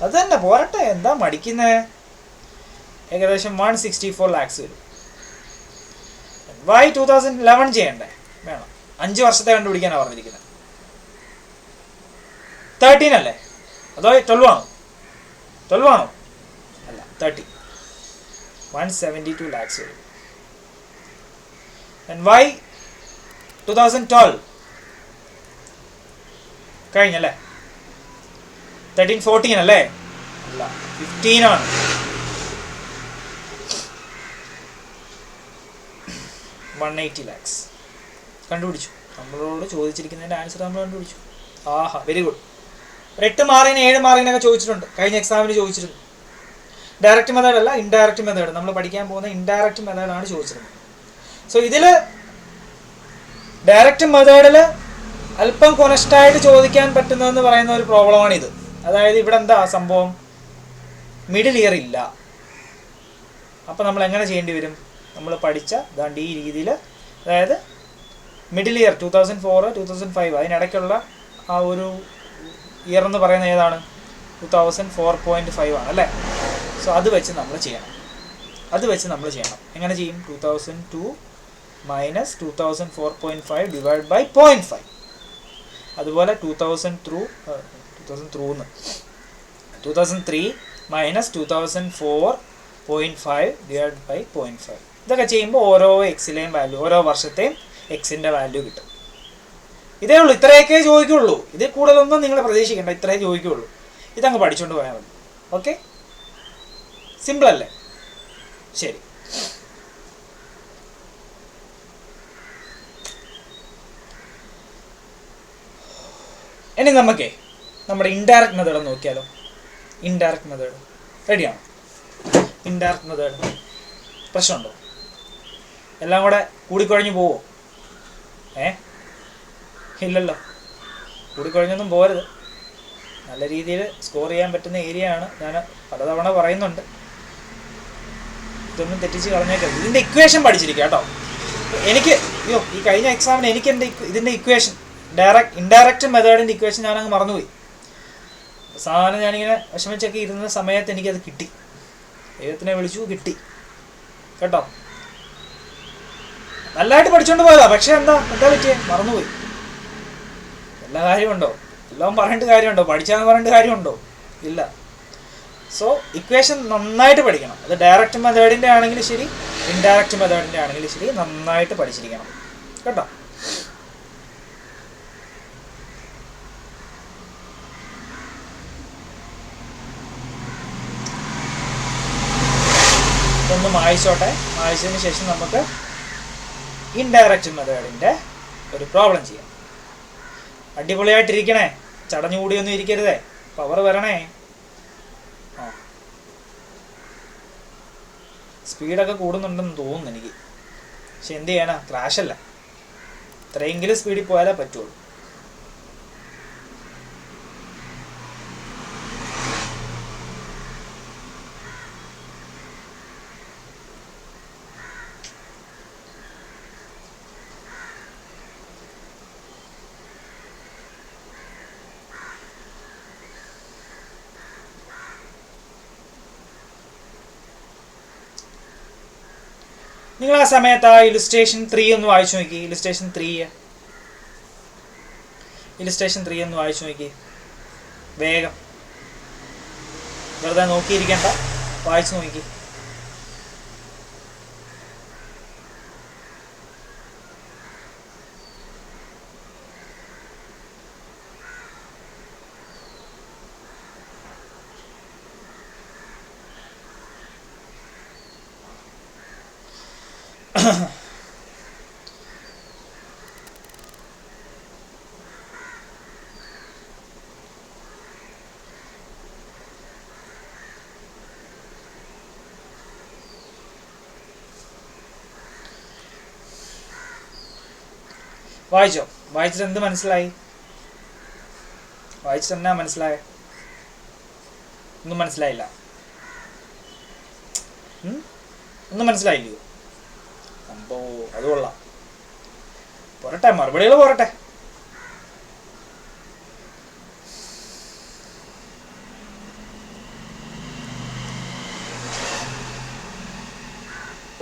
അത് തന്നെ പോരട്ടെ, എന്താ മടിക്കുന്നേ? ഏകദേശം 164 lakhs വരും. വൈ 2011 ചെയ്യണ്ടേ? വേണം, 5 വർഷത്തെ കണ്ടുപിടിക്കാനാണ് പറഞ്ഞിരിക്കുന്നത്. 13 അല്ലേ? അതോ 12 ആണോ? 12 ആണോ? അല്ല, 30. 172 lakhs വരും. വൈ 2012 കഴിഞ്ഞല്ലേ? 13 14 അല്ലേ? അല്ല, 15 ആണ്. 180 lakhs കണ്ടുപിടിച്ചു. നമ്മളോട് ചോദിച്ചിരിക്കുന്നതിൻ്റെ ആൻസർ നമ്മൾ കണ്ടുപിടിച്ചു. ആഹാ, വെരി ഗുഡ്. 8 മാർക്കിന് 7 മാർക്കിനൊക്കെ ചോദിച്ചിട്ടുണ്ട്, കഴിഞ്ഞ എക്സാമിന് ചോദിച്ചിരുന്നു. ഡയറക്റ്റ് മെത്തേഡ് അല്ല, ഇൻഡയറക്റ്റ് മെത്തേഡ്. നമ്മൾ പഠിക്കാൻ പോകുന്ന ഇൻഡയറക്റ്റ് മെത്തേഡാണ് ചോദിച്ചിരുന്നത്. സോ ഇതിൽ ഡയറക്റ്റ് മെത്തേഡിൽ അല്പം കൊനസ്റ്റായിട്ട് ചോദിക്കാൻ പറ്റുന്നതെന്ന് പറയുന്ന ഒരു പ്രോബ്ലമാണിത്. അതായത് ഇവിടെ എന്താ സംഭവം? മിഡിൽ ഇയർ ഇല്ല. അപ്പം നമ്മൾ എങ്ങനെ ചെയ്യേണ്ടി വരും? നമ്മൾ പഠിച്ച ദാണ്ട് ഈ രീതിയിൽ, അതായത് മിഡിൽ ഇയർ 2004 2005 അതിനിടയ്ക്കുള്ള ആ ഒരു ഇയർ എന്ന് പറയുന്നത് ഏതാണ്? 2004.5 ആണ് അല്ലേ? സോ അത് വെച്ച് നമ്മൾ ചെയ്യണം. എങ്ങനെ ചെയ്യും? 2002 മൈനസ് 2004.5 ഡിവൈഡ് ബൈ 0.5. അതുപോലെ 2003 മൈനസ് 2004.5 ഡിവൈഡ് ബൈ 0.5. ഇതൊക്കെ ചെയ്യുമ്പോൾ ഓരോ എക്സിലെയും വാല്യൂ, ഓരോ വർഷത്തെയും എക്സിൻ്റെ വാല്യൂ കിട്ടും. ഇതേ ഉള്ളൂ, ഇത്രയൊക്കെ ചോദിക്കുള്ളൂ. ഇതിൽ കൂടുതലൊന്നും നിങ്ങൾ പ്രതീക്ഷിക്കേണ്ട, ഇത്രയേ ചോദിക്കുള്ളൂ. ഇതങ്ങ് പഠിച്ചുകൊണ്ട് പോയാൽ മതി. ഓക്കെ, സിമ്പിൾ അല്ലേ? ശരി, ഇനി നമുക്കേ നമ്മുടെ ഇൻഡയറക്റ്റ് മെത്തേഡ് നോക്കിയാലോ. ഇൻഡയറക്റ്റ് മെത്തേഡ് റെഡിയാണോ? ഇൻഡയറക്റ്റ് മെത്തേഡ് പ്രശ്നമുണ്ടോ? എല്ലാം കൂടെ കൂടിക്കുഴഞ്ഞ് പോവോ? ഇല്ലല്ലോ, കൂടിക്കുഴഞ്ഞൊന്നും പോരുത്. നല്ല രീതിയിൽ സ്കോർ ചെയ്യാൻ പറ്റുന്ന ഏരിയ ആണ്. ഞാൻ പലതവണ പറയുന്നുണ്ട്, ഇതൊന്നും തെറ്റിച്ച് കളഞ്ഞേക്കരുത്. ഇതിൻ്റെ ഇക്വേഷൻ പഠിച്ചിരിക്കുക കേട്ടോ. എനിക്ക് ഈ കഴിഞ്ഞ എക്സാമിന് എനിക്ക് ഇതിൻ്റെ ഇക്വേഷൻ, ഇൻഡയറക്റ്റ് മെത്തേഡിൻ്റെ ഇക്വേഷൻ ഞാനങ്ങ് മറന്നുപോയി. സാധാരണ ഞാനിങ്ങനെ വിഷമിച്ചൊക്കെ ഇരുന്ന സമയത്ത് എനിക്കത് കിട്ടി. ദൈവത്തിനെ വിളിച്ചു, കിട്ടി കേട്ടോ. നല്ലതായിട്ട് പഠിച്ചുകൊണ്ട് പോയതാ. പക്ഷെ എന്താ പറ്റിയേ? മറന്നുപോയി. എല്ലാ കാര്യമുണ്ടോ? എല്ലാം പറഞ്ഞിട്ട് കാര്യമുണ്ടോ? പഠിച്ചാന്ന് പറഞ്ഞിട്ട് കാര്യമുണ്ടോ? ഇല്ല. സോ ഇക്വേഷൻ നന്നായിട്ട് പഠിക്കണം. അത് ഡയറക്റ്റ് മെത്തേഡിൻ്റെ ആണെങ്കിലും ശരി, ഇൻഡയറക്റ്റ് മെത്തേഡിൻ്റെ ആണെങ്കിലും ശരി, നന്നായിട്ട് പഠിച്ചിരിക്കണം കേട്ടോ. ഇതൊന്ന് മായ്ച്ചതിന് ശേഷം നമുക്ക് ഇൻഡയറക്റ്റ് മെത്തേഡിൻ്റെ ഒരു പ്രോബ്ലം ചെയ്യാം. അടിപൊളിയായിട്ടിരിക്കണേ, ചടഞ്ഞുകൂടിയൊന്നും ഇരിക്കരുതേ, പവർ വരണേ. സ്പീഡൊക്കെ കൂടുന്നുണ്ടെന്ന് തോന്നുന്നു എനിക്ക്. പക്ഷെ എന്ത് ചെയ്യാനാ, ക്രാഷല്ല. ഇത്രയെങ്കിലും സ്പീഡിൽ പോയാലേ പറ്റുള്ളൂ. നിങ്ങൾ ആ സമയത്ത് ആ ഇലുസ്ട്രേഷൻ 3 ഒന്ന് വായിച്ചു നോക്കി. ഇലുസ്ട്രേഷൻ 3 ഒന്ന് വായിച്ചു നോക്കി. വേഗം, വെറുതെ നോക്കിയിരിക്കണ്ട, വായിച്ചു നോക്കി. വായിച്ചോ? വായിച്ചിട്ട് എന്ത് മനസ്സിലായി? വായിച്ചിട്ട് എന്നാ മനസ്സിലായ? ഒന്നും മനസ്സിലായില്ല. ഒന്നും മനസ്സിലായില്ലയോ? അമ്പോ, അത് കൊള്ളാം. പോരട്ടെ, മറുപടികൾ പോരട്ടെ.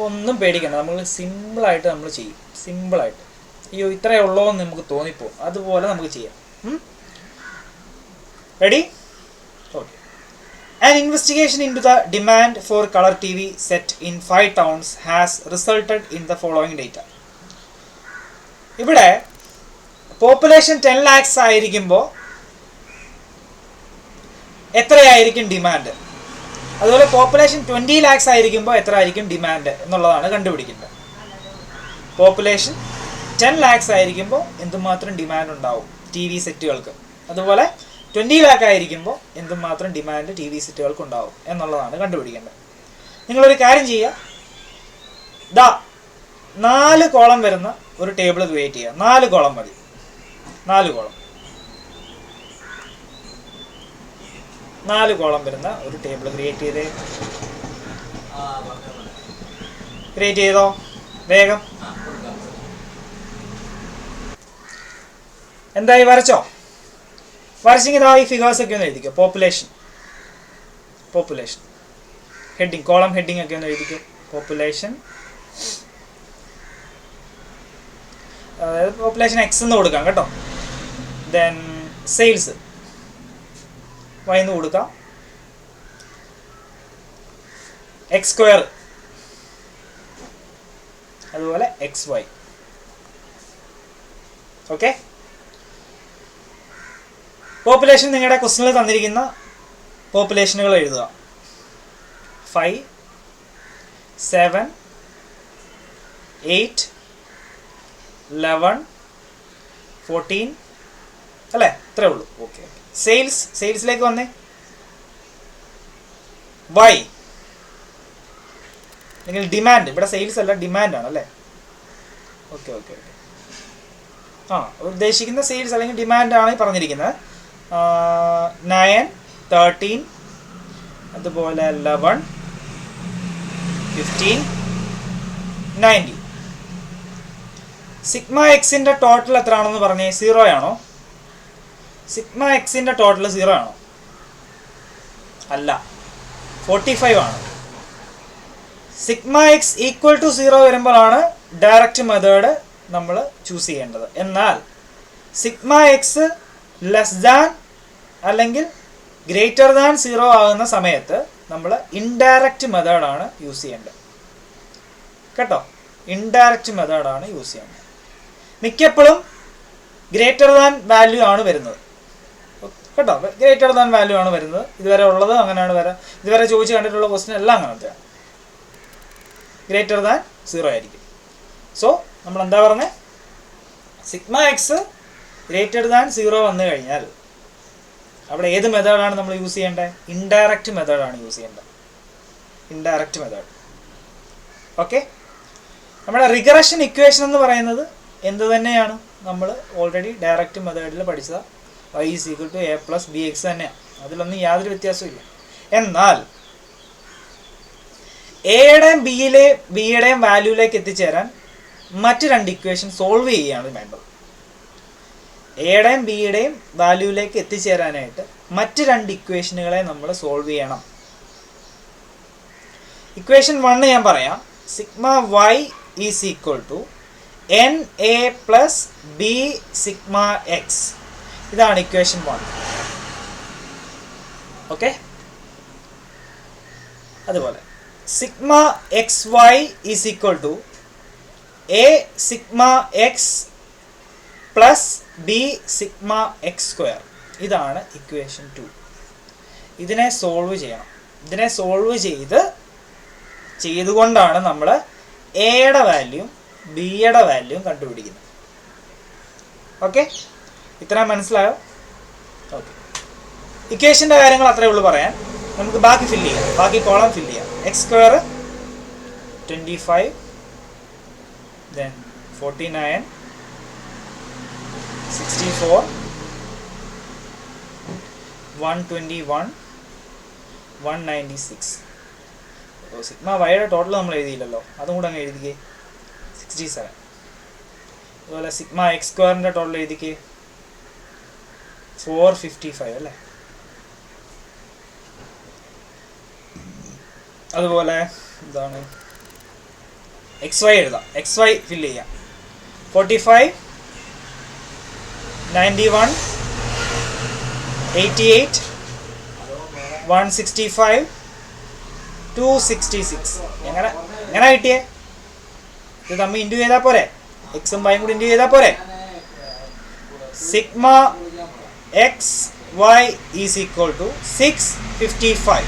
ഒന്നും പേടിക്കണ്ട, നമ്മൾ സിമ്പിളായിട്ട് നമ്മൾ ചെയ്യും. സിമ്പിളായിട്ട്, അയ്യോ ഇത്രയേ ഉള്ളൂ എന്ന് നമുക്ക് തോന്നിപ്പോവും, അതുപോലെ നമുക്ക് ചെയ്യാം. Ready? Okay. An investigation into the demand for color TV set in 5 towns has resulted in the following data. ഇവിടെ പോപ്പുലേഷൻ 10 lakhs ആയിരിക്കുമ്പോൾ എത്രയായിരിക്കും ഡിമാൻഡ്, അതുപോലെ പോപ്പുലേഷൻ 20 lakhs ആയിരിക്കുമ്പോൾ എത്ര ആയിരിക്കും ഡിമാൻഡ് എന്നുള്ളതാണ് കണ്ടുപിടിക്കേണ്ടത്. പോപ്പുലേഷൻ 10 lakhs ആയിരിക്കുമ്പോൾ എന്തുമാത്രം ഡിമാൻഡ് ഉണ്ടാവും ടി വി സെറ്റുകൾക്ക്, അതുപോലെ 20 lakh ആയിരിക്കുമ്പോൾ എന്തുമാത്രം ഡിമാൻഡ് ടി വി സെറ്റുകൾക്ക് ഉണ്ടാവും എന്നുള്ളതാണ് കണ്ടുപിടിക്കേണ്ടത്. നിങ്ങളൊരു കാര്യം ചെയ്യുക, 4 കോളം വരുന്ന ഒരു ടേബിൾ ക്രിയേറ്റ് ചെയ്യുക. 4 കോളം മതി. 4 കോളം വരുന്ന ഒരു ടേബിൾ ക്രിയേറ്റ് ചെയ്തോ വേഗം. എന്തായി, വരച്ചോ? വരച്ചെങ്കിൽ ഈ ഫിഗേഴ്സ് ഒക്കെ ഒന്ന് എഴുതിക്കോ. പോപ്പുലേഷൻ ഹെഡിങ്, കോളം ഹെഡിങ് ഒക്കെ ഒന്ന് എഴുതിക്കോ. പോപ്പുലേഷൻ, അതായത് പോപ്പുലേഷൻ എക്സ് എന്ന് കൊടുക്കാം കേട്ടോ. ദെൻ സെയിൽസ് വൈ എന്ന് കൊടുക്കാം. എക്സ് സ്ക്വയർ, അതുപോലെ എക്സ് വൈ. ഓക്കെ. പോപ്പുലേഷൻ നിങ്ങളുടെ ക്വസ്റ്റനിൽ തന്നിരിക്കുന്ന പോപ്പുലേഷനുകൾ എഴുതുക. 5, 7, 8, 11, 14 അല്ലേ? ഇത്രേ ഉള്ളൂ. ഓക്കെ. സെയിൽസിലേക്ക് വന്നേ. വൈ അല്ലെങ്കിൽ ഡിമാൻഡ്, ഇവിടെ സെയിൽസ് അല്ല ഡിമാൻഡാണ് അല്ലേ? ഓക്കെ. ഉദ്ദേശിക്കുന്ന സെയിൽസ് അല്ലെങ്കിൽ ഡിമാൻഡാണ് പറഞ്ഞിരിക്കുന്നത്. 9, 13, അതുപോലെ 11, 15, 90. സിഗ്മ എക്സിൻ്റെ ടോട്ടൽ എത്ര ആണെന്ന് പറഞ്ഞേ? 0 ആണോ? സിഗ്മ എക്സിൻ്റെ ടോട്ടൽ 0 ആണോ? അല്ല, 45 ആണ്. സിഗ്മ എക്സ് ഈക്വൽ ടു 0 വരുമ്പോഴാണ് ഡയറക്റ്റ് മെത്തേഡ് നമ്മൾ ചൂസ് ചെയ്യേണ്ടത്. എന്നാൽ സിഗ്മ എക്സ് ലെസ് ദാൻ അല്ലെങ്കിൽ ഗ്രേറ്റർ ദാൻ 0 ആകുന്ന സമയത്ത് നമ്മൾ ഇൻഡയറക്റ്റ് മെത്തേഡാണ് യൂസ് ചെയ്യേണ്ടത് കേട്ടോ. ഇൻഡയറക്റ്റ് മെത്തേഡാണ് യൂസ് ചെയ്യേണ്ടത്. മിക്കപ്പോഴും ഗ്രേറ്റർ ദാൻ വാല്യൂ ആണ് വരുന്നത് കേട്ടോ. ഗ്രേറ്റർ ദാൻ വാല്യൂ ആണ് വരുന്നത്. ഇതുവരെ ഉള്ളത് അങ്ങനെയാണ് ഇതുവരെ ചോദിച്ച് കണ്ടിട്ടുള്ള ക്വസ്റ്റ്യൻ എല്ലാം അങ്ങനത്തെയാണ്. ഗ്രേറ്റർ ദാൻ 0 ആയിരിക്കും. സോ നമ്മൾ എന്താ പറഞ്ഞത്? സിഗ്മ എക്സ് ഗ്രേറ്റർ ദാൻ 0 വന്നു കഴിഞ്ഞാൽ അവിടെ ഏത് മെത്തേഡാണ് നമ്മൾ യൂസ് ചെയ്യേണ്ടത്? ഇൻഡയറക്റ്റ് മെത്തേഡാണ് യൂസ് ചെയ്യേണ്ടത്. Indirect method. ഓക്കെ. നമ്മുടെ റിഗ്രഷൻ ഇക്വേഷൻ എന്ന് പറയുന്നത് എന്ത് തന്നെയാണ്? നമ്മൾ ഓൾറെഡി ഡയറക്റ്റ് മെത്തേഡിൽ പഠിച്ചത് y = a + bx തന്നെയാണ്. അതിലൊന്നും യാതൊരു വ്യത്യാസവും ഇല്ല. എന്നാൽ എയുടെയും ബിയുടെയും വാല്യൂയിലേക്ക് എത്തിച്ചേരാൻ മറ്റ് 2 ഇക്വേഷൻ സോൾവ് ചെയ്യുകയാണ് വേണ്ടത്. എയുടെയും ബിയുടെയും വാല്യൂയിലേക്ക് എത്തിച്ചേരാനായിട്ട് മറ്റ് 2 ഇക്വേഷനുകളെ നമ്മൾ സോൾവ് ചെയ്യണം. ഇക്വേഷൻ 1 ഞാൻ പറയാം. Sigma Y is equal to N A plus B sigma x. ഇതാണ് ഇക്വേഷൻ 1. ഓക്കെ. അതുപോലെ sigma X Y is equal to a sigma X plus B sigma X square. ഇതാണ് ഇക്വേഷൻ 2. ഇതിനെ സോൾവ് ചെയ്യണം. ഇതിനെ solve ചെയ്തുകൊണ്ടാണ് നമ്മൾ എയുടെ വാല്യൂ ബിയുടെ വാല്യൂ കണ്ടുപിടിക്കുന്നത്. ഓക്കെ, ഇത്രയും മനസ്സിലായോ? ഓക്കെ, ഇക്വേഷൻ്റെ കാര്യങ്ങൾ അത്രയേ ഉള്ളൂ പറയാൻ. നമുക്ക് ബാക്കി ഫില്ല് ചെയ്യാം, ബാക്കി കോളം ഫില്ല് ചെയ്യാം. X square 25, then 49, 64, 121, 196. സിഗ്മ വൈയുടെ ടോട്ടൽ നമ്മൾ എഴുതിയില്ലല്ലോ, അതും കൂടെ അങ്ങ് എഴുതിക്കേ. 67. അതുപോലെ സിഗ്മ എക്സ് സ്ക്വയറിൻ്റെ ടോട്ടൽ എഴുതിക്കേ 455 അല്ലേ. അതുപോലെ എന്താണ് എക്സ് വൈ എഴുതാം. എക്സ് വൈ ഫില്ല് ചെയ്യാം. 45, 91, 88, 165, 266. എങ്ങനെ കിട്ടിയേ? ഇത് തമ്മിൽ ഇൻറ്റു ചെയ്താൽ പോരെ? എക്സും വൈയും കൂടി ഇൻറ്റു ചെയ്താൽ പോരെ? Sigma X Y is equal to 655.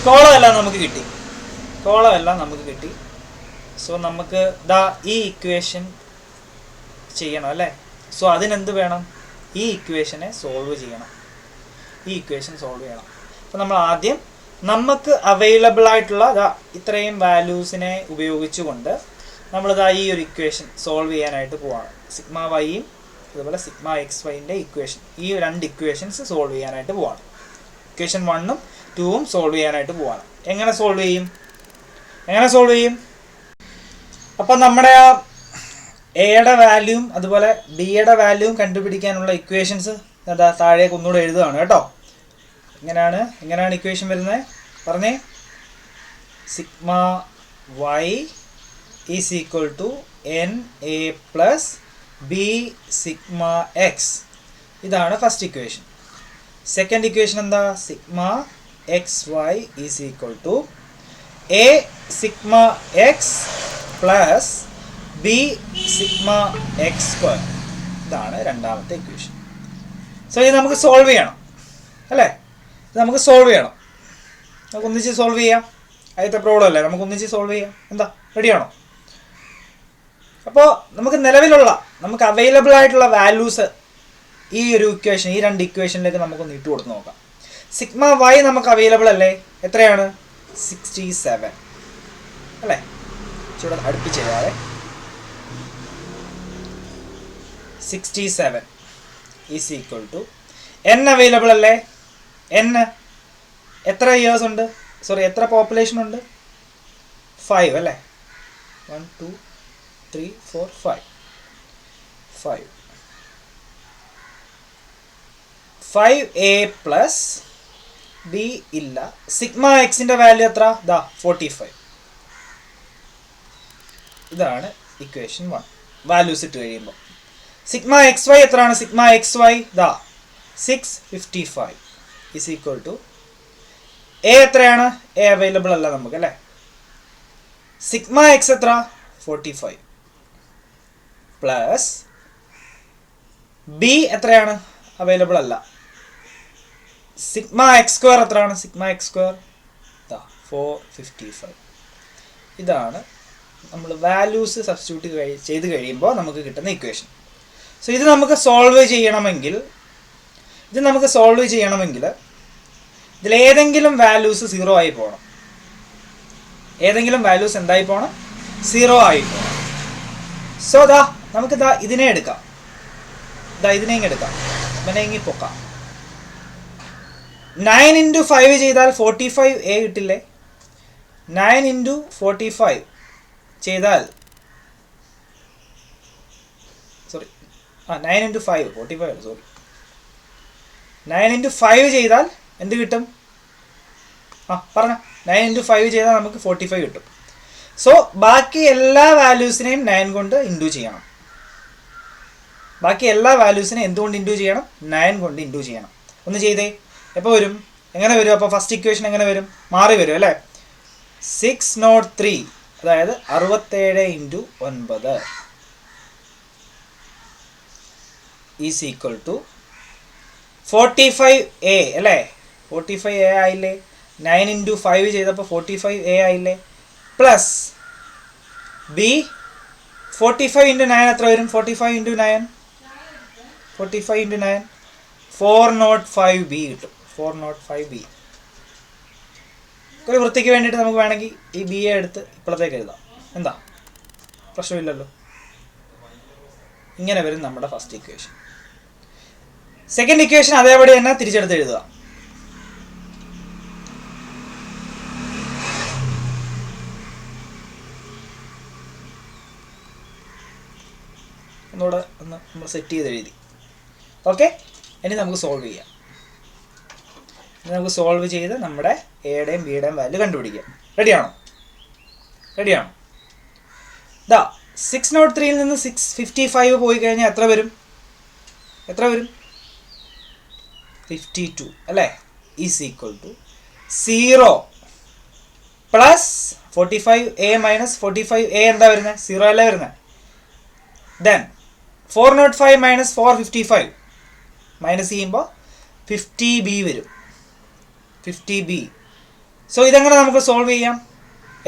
കോളമെല്ലാം നമുക്ക് കിട്ടി. സോ നമുക്ക് ഈ ഇക്വേഷൻ ചെയ്യണം അല്ലേ. സോ അതിനെന്ത് വേണം? ഈ ഇക്വേഷനെ സോൾവ് ചെയ്യണം. അപ്പോൾ നമ്മൾ ആദ്യം നമുക്ക് അവൈലബിൾ ആയിട്ടുള്ള ഇത്രയും വാല്യൂസിനെ ഉപയോഗിച്ചുകൊണ്ട് നമ്മളിതാ ഈ ഒരു ഇക്വേഷൻ സോൾവ് ചെയ്യാനായിട്ട് പോവാണ്. സിഗ്മ വൈയും അതുപോലെ സിഗ്മ എക്സ് വൈൻ്റെ ഇക്വേഷൻ, ഈ 2 ഇക്വേഷൻസ് സോൾവ് ചെയ്യാനായിട്ട് പോവാണ്. ഇക്വേഷൻ 1ഉം 2ഉം സോൾവ് ചെയ്യാനായിട്ട് പോവാണ്. എങ്ങനെ സോൾവ് ചെയ്യും? അപ്പം നമ്മുടെ ആ എയുടെ വാല്യൂം അതുപോലെ ബിയുടെ വാല്യൂം കണ്ടുപിടിക്കാനുള്ള ഇക്വേഷൻസ് താഴേക്ക് ഒന്നുകൂടെ എഴുതുകയാണ് കേട്ടോ. എങ്ങനെയാണ് ഇക്വേഷൻ വരുന്നത്? പറഞ്ഞേ. Sigma Y is equal to N A plus B sigma x. ഇതാണ് ഫസ്റ്റ് ഇക്വേഷൻ. സെക്കൻഡ് ഇക്വേഷൻ എന്താ? Sigma X Y is equal to a sigma X plus B sigma X square. ഇതാണ് രണ്ടാമത്തെ ഇക്വേഷൻ. സോ ഇത് നമുക്ക് solve ചെയ്യണം അല്ലേ. നമുക്ക് ഒന്നിച്ച് സോൾവ് ചെയ്യാം. ആദ്യത്തെ പ്രോബ്ലം അല്ലേ, നമുക്ക് ഒന്നിച്ച് സോൾവ് ചെയ്യാം. എന്താ, റെഡിയാണോ? അപ്പോൾ നമുക്ക് അവൈലബിൾ ആയിട്ടുള്ള വാല്യൂസ് ഈ ഒരു ഇക്വേഷൻ, ഈ 2 ഇക്വേഷനിലേക്ക് നമുക്കൊന്ന് ഇട്ട് കൊടുത്ത് നോക്കാം. സിഗ്മ വൈ നമുക്ക് അവൈലബിൾ അല്ലേ? എത്രയാണ്? 67 അല്ലേ. ചൂടെ അടുപ്പിച്ച് എഴുതാതെ. 67 is equal to n available അല്ലേ. എൻ എത്ര ഇയേഴ്സ് ഉണ്ട്? എത്ര പോപ്പുലേഷൻ ഉണ്ട്? 5 അല്ലേ. 1 2 3 4 5. 5a പ്ലസ് ബി ഇല്ല. സിഗ്മ എക്സിൻ്റെ വാല്യൂ എത്ര? 45. ഇതാണ് ഇക്വേഷൻ 1. വാല്യൂസ് ഇട്ട് കഴിയുമ്പോൾ സിഗ്മ എക്സ് വൈ എത്രയാണ്? Sigma X y 655 is equal to a എത്രയാണ്? എ അവൈലബിൾ അല്ല നമുക്ക് അല്ലേ. സിഗ്മ എക്സ് എത്ര? 45 പ്ലസ് ബി എത്രയാണ്? അവൈലബിൾ അല്ല. സിഗ്മ എക്സ് സ്ക്വയർ എത്രയാണ്? Sigma X square 455. ഇതാണ് നമ്മൾ വാല്യൂസ് സബ്സ്റ്റിറ്റ്യൂട്ട് ചെയ്ത് കഴിയുമ്പോൾ നമുക്ക് കിട്ടുന്ന ഇക്വേഷൻ. സോ ഇത് നമുക്ക് സോൾവ് ചെയ്യണമെങ്കിൽ ഇതിലേതെങ്കിലും വാല്യൂസ് 0 ആയി പോകണം. ഏതെങ്കിലും വാല്യൂസ് എന്തായി പോകണം? 0 ആയി പോകണം. സോ നമുക്ക് ഇതിനെ എടുക്കാം. ഇതിനെ എടുക്കാം. ഇവനെ ഇങ്ങി പൊക്കാം. 9 × 5 ചെയ്താൽ 45a കിട്ടില്ലേ? 9 × 45 ചെയ്താൽ 9 × 5 45 9 × 5 ചെയ്താൽ എന്ത് കിട്ടും? പറഞ്ഞോ. 9 into 5 ചെയ്താൽ നമുക്ക് 45 കിട്ടും. സോ ബാക്കി എല്ലാ വാല്യൂസിനെയും 9 കൊണ്ട് ഇൻഡു ചെയ്യണം. ബാക്കി എല്ലാ വാല്യൂസിനെയും എന്തുകൊണ്ട് ഇൻഡു ചെയ്യണം? 9 കൊണ്ട് ഇൻഡു ചെയ്യണം. ഒന്ന് ചെയ്തേ. എപ്പോൾ വരും? എങ്ങനെ വരും? അപ്പോൾ ഫസ്റ്റ് ഇക്വേഷൻ എങ്ങനെ വരും? മാറി വരും അല്ലേ? 603 അതായത് 67 into 9 is equal to 45A അല്ലേ? 45A ആയില്ലേ? 9 into 5 ചെയ്തപ്പോൾ 45A ആയില്ലേ? പ്ലസ് ബി 45 into 9 എത്ര വരും? 45 into 9 405B കിട്ടും. 405B. ഒരു വൃത്തിക്ക് വേണ്ടിയിട്ട് നമുക്ക് വേണമെങ്കിൽ ഈ ബി എ എടുത്ത് ഇപ്പോഴത്തേക്ക് എഴുതാം. എന്താ പ്രശ്നമില്ലല്ലോ. ഇങ്ങനെ വരും നമ്മുടെ ഫസ്റ്റ് ഇക്വേഷൻ. സെക്കൻഡ് ഇക്വേഷൻ അതേപടി തന്നെ തിരിച്ചെടുത്ത് എഴുതുക. ഒന്നുകൂടെ ഒന്ന് നമ്മൾ സെറ്റ് ചെയ്ത് എഴുതി. ഓക്കെ, ഇനി നമുക്ക് സോൾവ് ചെയ്യാം. ഇനി നമുക്ക് സോൾവ് ചെയ്ത് നമ്മുടെ എയുടെയും ബിയുടെയും വാല്യൂ കണ്ടുപിടിക്കാം. റെഡിയാണോ? ഇതാ 603ൽ നിന്ന് 655 പോയി കഴിഞ്ഞാൽ എത്ര വരും? 52 അല്ലേ? Is equal to 0 plus 45A minus 45A എന്താ വരുന്നത്? 0 അല്ലേ വരുന്നത്? ദെൻ 405 മൈനസ് 455 മൈനസ് ചെയ്യുമ്പോൾ 50B വരും. 50B. സോ ഇതെങ്ങനെ നമുക്ക് സോൾവ് ചെയ്യാം?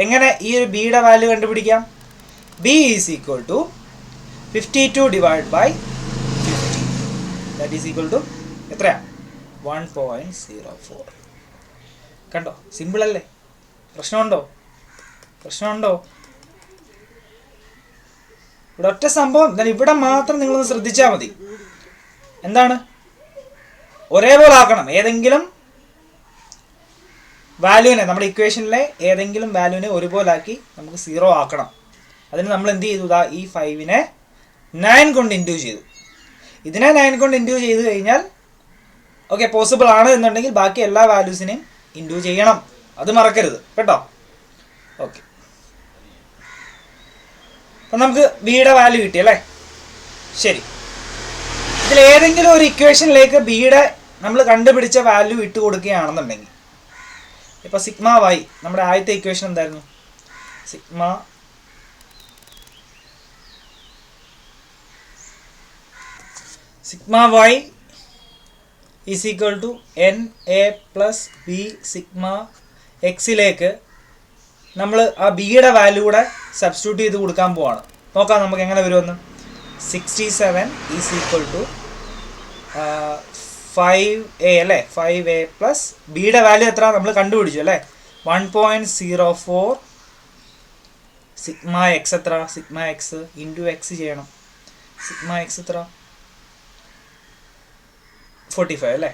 എങ്ങനെ ഈ ഒരു ബിയുടെ വാല്യൂ കണ്ടുപിടിക്കാം? B is equal to 52 divide by 50. That is equal to എത്രയാ? 1.04. കണ്ടോ? സിമ്പിൾ അല്ലേ? പ്രശ്നമുണ്ടോ? ഇവിടെ ഒറ്റ സംഭവം, ഇവിടെ മാത്രം നിങ്ങളൊന്ന് ശ്രദ്ധിച്ചാൽ മതി. എന്താണ്? ഒരേപോലെ ആക്കണം. ഏതെങ്കിലും വാല്യൂവിനെ, നമ്മുടെ ഇക്വേഷനിലെ ഏതെങ്കിലും വാല്യൂവിനെ ഒരുപോലെ ആക്കി നമുക്ക് 0 ആക്കണം. അതിന് നമ്മൾ എന്ത് ചെയ്തു? ഈ 5നെ 9 കൊണ്ട് ഇൻഡ്യൂ ചെയ്തു. ഇതിനെ 9 കൊണ്ട് ഇൻഡ്യൂ ചെയ്ത് കഴിഞ്ഞാൽ ഓക്കെ, പോസിബിൾ ആണ് എന്നുണ്ടെങ്കിൽ ബാക്കി എല്ലാ വാല്യൂസിനെയും ഇൻഡ്യൂ ചെയ്യണം. അത് മറക്കരുത് കേട്ടോ. ഓക്കെ, അപ്പം നമുക്ക് ബിയുടെ വാല്യൂ കിട്ടി അല്ലേ? ശരി, ഇതിൽ ഏതെങ്കിലും ഒരു ഇക്വേഷനിലേക്ക് ബിയുടെ നമ്മൾ കണ്ടുപിടിച്ച വാല്യൂ ഇട്ട് കൊടുക്കുകയാണെന്നുണ്ടെങ്കിൽ, ഇപ്പോൾ സിഗ്മ വൈ, നമ്മുടെ ആദ്യത്തെ ഇക്വേഷൻ എന്തായിരുന്നു? Sigma Y is equal to NA plus B sigma എക്സിലേക്ക് നമ്മൾ ആ ബിയുടെ വാല്യൂ കൂടെ സബ്സ്റ്റിറ്റ്യൂട്ട് ചെയ്ത് കൊടുക്കാൻ പോവാണ്. നോക്കാം നമുക്ക് എങ്ങനെ വരുമെന്ന്. 67 ഈസ് ഈക്വൽ ടു 5A അല്ലേ? 5A പ്ലസ് ബിയുടെ വാല്യൂ എത്ര നമ്മൾ കണ്ടുപിടിച്ചു അല്ലേ? 1.04 സിഗ്മ എക്സ് എത്ര? സിഗ്മ എക്സ് ഇൻറ്റു എക്സ് ചെയ്യണം. സിഗ്മ എക്സ് എത്ര? 45 അല്ലേ?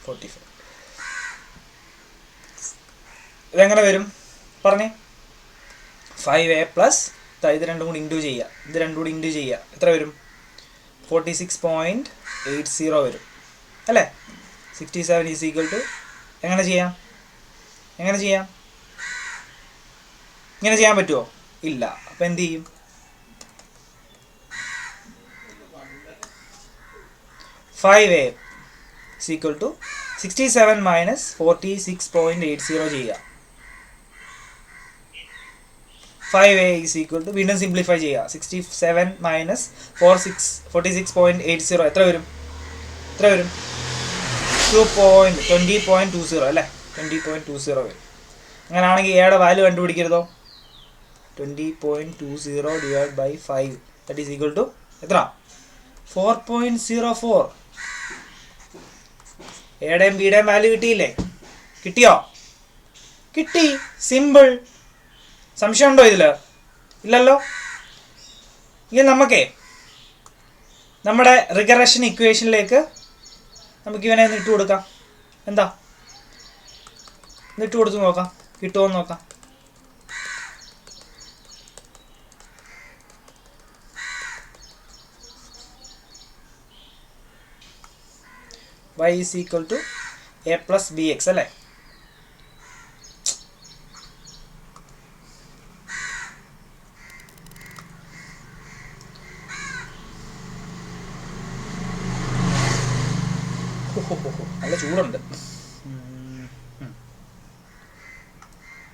45. ഇതെങ്ങനെ വരും പറഞ്ഞേ? 5A പ്ലസ് ഇത് രണ്ടും കൂടി ഇൻറ്റു ചെയ്യുക. എത്ര വരും? 46.80 വരും അല്ലേ? 67 ഈസ് ഈക്വൽ ടു എങ്ങനെ ചെയ്യാം? ഇങ്ങനെ ചെയ്യാൻ പറ്റുമോ? ഇല്ല. അപ്പം എന്ത് ചെയ്യും? 5A is equal to 67 minus 46.80 ചെയ്യുക. 5A is equal to വീണ്ടും സിംപ്ലിഫൈ ചെയ്യുക. 67 മൈനസ് 46.80 എത്ര വരും? 20.20 അല്ലേ? 20.20 വരും. അങ്ങനെയാണെങ്കിൽ എയുടെ വാല്യൂ കണ്ടുപിടിക്കരുതോ? 20.20 divide by 5 that is equal to എത്ര? 4.04. എയുടെയും ബിയുടെയും വാല്യൂ കിട്ടിയില്ലേ? കിട്ടി. സിമ്പിൾ. സംശയമുണ്ടോ ഇതിൽ? ഇല്ലല്ലോ. ഇനി നമുക്കേ നമ്മുടെ റിഗ്രഷൻ ഇക്വേഷനിലേക്ക് നമുക്ക് ഇവനെ ഇട്ട് കൊടുക്കാം. എന്താ ഇട്ട് കൊടുത്ത് നോക്കാം, കിട്ടുമോന്ന് നോക്കാം. y is equal to a plus bx അല്ലേ? നല്ല ചൂടുണ്ട്.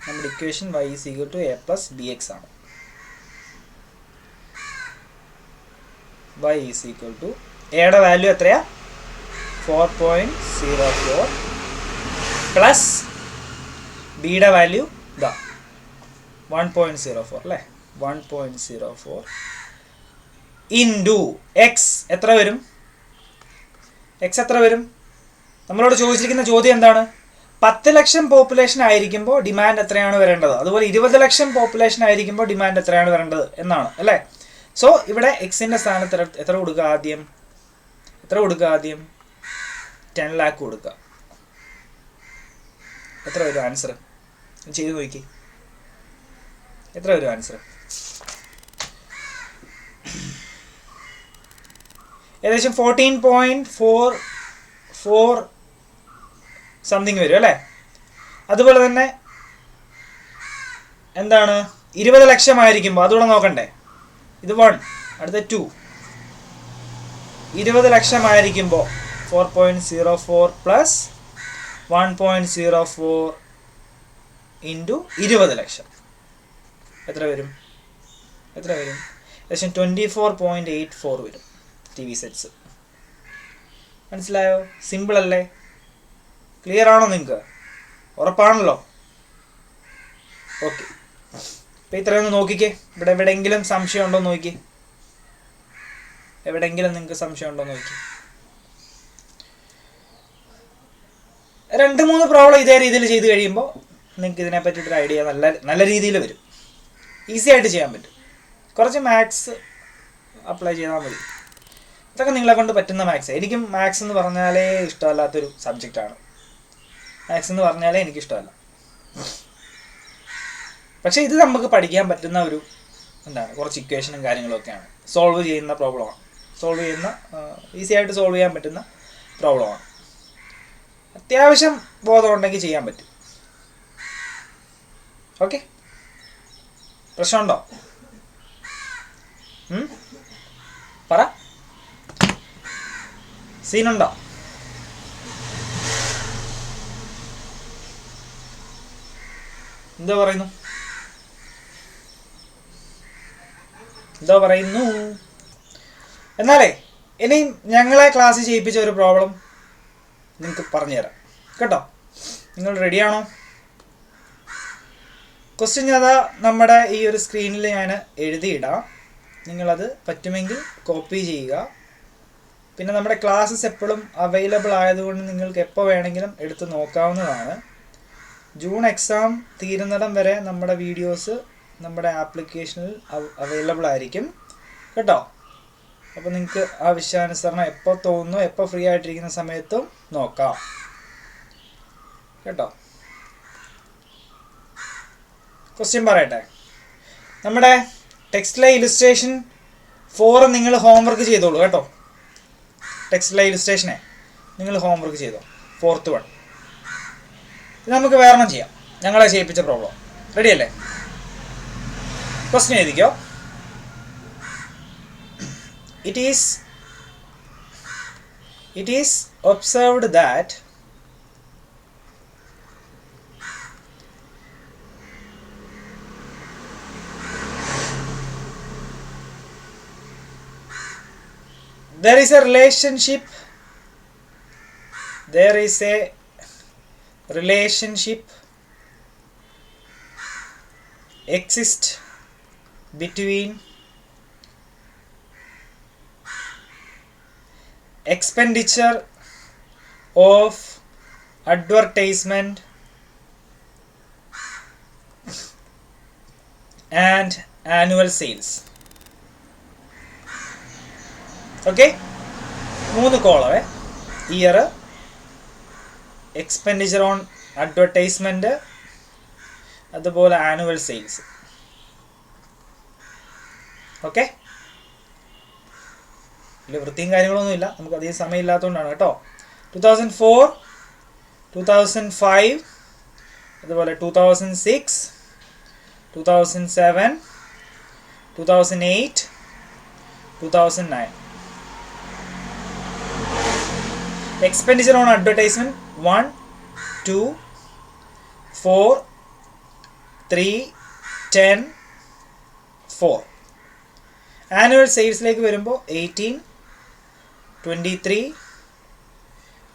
നമ്മുടെ equation y is equal to a plus bx ആണ്. y is equal to എയുടെ വാല്യൂ എത്രയാ? 4.04 പ്ലസ് ബിയുടെ വാല്യൂ ഇതാ 1.04 അല്ലേ? 1.04 ഇൻറ്റു എക്സ് എത്ര വരും? എക്സ് എത്ര വരും? നമ്മളോട് ചോദിച്ചിരിക്കുന്ന ചോദ്യം എന്താണ്? 10 ലക്ഷം പോപ്പുലേഷൻ ആയിരിക്കുമ്പോൾ ഡിമാൻഡ് എത്രയാണ് വരേണ്ടത്, അതുപോലെ 20 ലക്ഷം പോപ്പുലേഷൻ ആയിരിക്കുമ്പോൾ ഡിമാൻഡ് എത്രയാണ് വരേണ്ടത് എന്നാണ് അല്ലേ? സോ ഇവിടെ എക്സിൻ്റെ സ്ഥാനത്ത് എത്ര കൊടുക്കുക ആദ്യം? 10 lakh കൊടുക്കുക. എത്ര വരും ആൻസർ? ചെയ്ത് നോക്കി, എത്ര വരും ആൻസർ? ഏകദേശം 14.44 സംതിങ് വരും അല്ലേ? അതുപോലെ തന്നെ എന്താണ് 20 ലക്ഷമായിരിക്കുമ്പോൾ അതുകൂടെ നോക്കണ്ടേ? ഇത് 1, അടുത്ത 2. 20 ലക്ഷമായിരിക്കുമ്പോൾ 4.04 പ്ലസ് 1.04 ഇൻറ്റു 20 ലക്ഷം എത്ര വരും? ഏകദേശം 24.84 വരും ടി വി സെറ്റ്സ്. മനസ്സിലായോ? സിമ്പിൾ അല്ലേ? ക്ലിയർ ആണോ നിങ്ങൾക്ക്? ഉറപ്പാണല്ലോ? ഓക്കെ. ഇപ്പം ഇത്രയൊന്ന് നോക്കിക്കേ. ഇവിടെ എവിടെയെങ്കിലും സംശയം ഉണ്ടോ നോക്കി. എവിടെയെങ്കിലും നിങ്ങൾക്ക് സംശയം ഉണ്ടോ നോക്കി. 2-3 പ്രോബ്ലം ഇതേ രീതിയിൽ ചെയ്ത് കഴിയുമ്പോൾ നിങ്ങൾക്ക് ഇതിനെ പറ്റിയിട്ടൊരു ഐഡിയ നല്ല രീതിയിൽ വരും. ഈസി ആയിട്ട് ചെയ്യാൻ പറ്റും. കുറച്ച് മാത്സ് അപ്ലൈ ചെയ്താൽ മതി. ഇതൊക്കെ നിങ്ങളെ കൊണ്ട് പറ്റുന്ന മാത്സ്. എനിക്കും മാത്സ് എന്ന് പറഞ്ഞാലേ ഇഷ്ടമല്ലാത്തൊരു സബ്ജക്റ്റാണ്. മാത്സ് എന്ന് പറഞ്ഞാലേ എനിക്കിഷ്ടമല്ല. പക്ഷേ ഇത് നമുക്ക് പഠിക്കാൻ പറ്റുന്ന ഒരു കുറച്ച് ഇക്വേഷനും കാര്യങ്ങളൊക്കെയാണ്. സോൾവ് ചെയ്യുന്ന പ്രോബ്ലമാണ്. ഈസി ആയിട്ട് സോൾവ് ചെയ്യാൻ പറ്റുന്ന പ്രോബ്ലമാണ്. അത്യാവശ്യം ബോധം ഉണ്ടെങ്കിൽ ചെയ്യാൻ പറ്റും. ഓക്കെ, പ്രശ്നമുണ്ടോ? പറ, സീനുണ്ടോ? എന്തോ പറയുന്നു? എന്നാലേ ഇനിയും ഞങ്ങളെ ക്ലാസ് ചെയ്യിപ്പിച്ച ഒരു പ്രോബ്ലം നിങ്ങൾക്ക് പറഞ്ഞുതരാം കേട്ടോ. നിങ്ങൾ റെഡിയാണോ? ക്വസ്റ്റ്യൻ അതാ നമ്മുടെ ഈ ഒരു സ്ക്രീനിൽ ഞാൻ എഴുതിയിടാം. നിങ്ങളത് പറ്റുമെങ്കിൽ കോപ്പി ചെയ്യുക. പിന്നെ നമ്മുടെ ക്ലാസ്സസ് എപ്പോഴും അവൈലബിൾ ആയതുകൊണ്ട് നിങ്ങൾക്ക് എപ്പോൾ വേണമെങ്കിലും എടുത്ത് നോക്കാവുന്നതാണ്. ജൂൺ എക്സാം തീരുന്നിടം വരെ നമ്മുടെ വീഡിയോസ് നമ്മുടെ ആപ്ലിക്കേഷനിൽ അവൈലബിൾ ആയിരിക്കും കേട്ടോ. അപ്പോൾ നിങ്ങൾക്ക് ആവശ്യാനുസരണം എപ്പോൾ തോന്നുന്നു, എപ്പോൾ ഫ്രീ ആയിട്ടിരിക്കുന്ന സമയത്തും നോക്കാം കേട്ടോ. ക്വസ്റ്റ്യൻ പറയട്ടെ. നമ്മുടെ ടെക്സ്റ്റിലെ ഇലുസ്ട്രേഷൻ 4 നിങ്ങൾ ഹോംവർക്ക് ചെയ്തോളൂ കേട്ടോ. ടെക്സ്റ്റിലെ ഇലുസ്ട്രേഷനെ നിങ്ങൾ ഹോംവർക്ക് ചെയ്തോ. 4th one ഇത് നമുക്ക് വേറെ ചെയ്യാം. ഞങ്ങളെ ചെയ്യിപ്പിച്ച പ്രോബ്ലം റെഡി അല്ലേ? ക്വസ്റ്റ്യൻ എഴുതിക്കോ. It is observed that there is a relationship exists between expenditure of advertisement and annual sales. Okay, 3 column. Year, expenditure on advertisement, അതുപോലെ ആനുവൽ സെയിൽസ്. ഓക്കെ, ഇതിൽ വൃത്തിയും കാര്യങ്ങളൊന്നുമില്ല, നമുക്ക് അധികം സമയമില്ലാത്തതുകൊണ്ടാണ് കേട്ടോ. 2004, 2005, അതുപോലെ 2006, 2007, 2008, 2009. Expenditure on advertisement 1, 2, 4, 3, 10, 4. Annual sales like വരുമ്പോൾ 18, 23,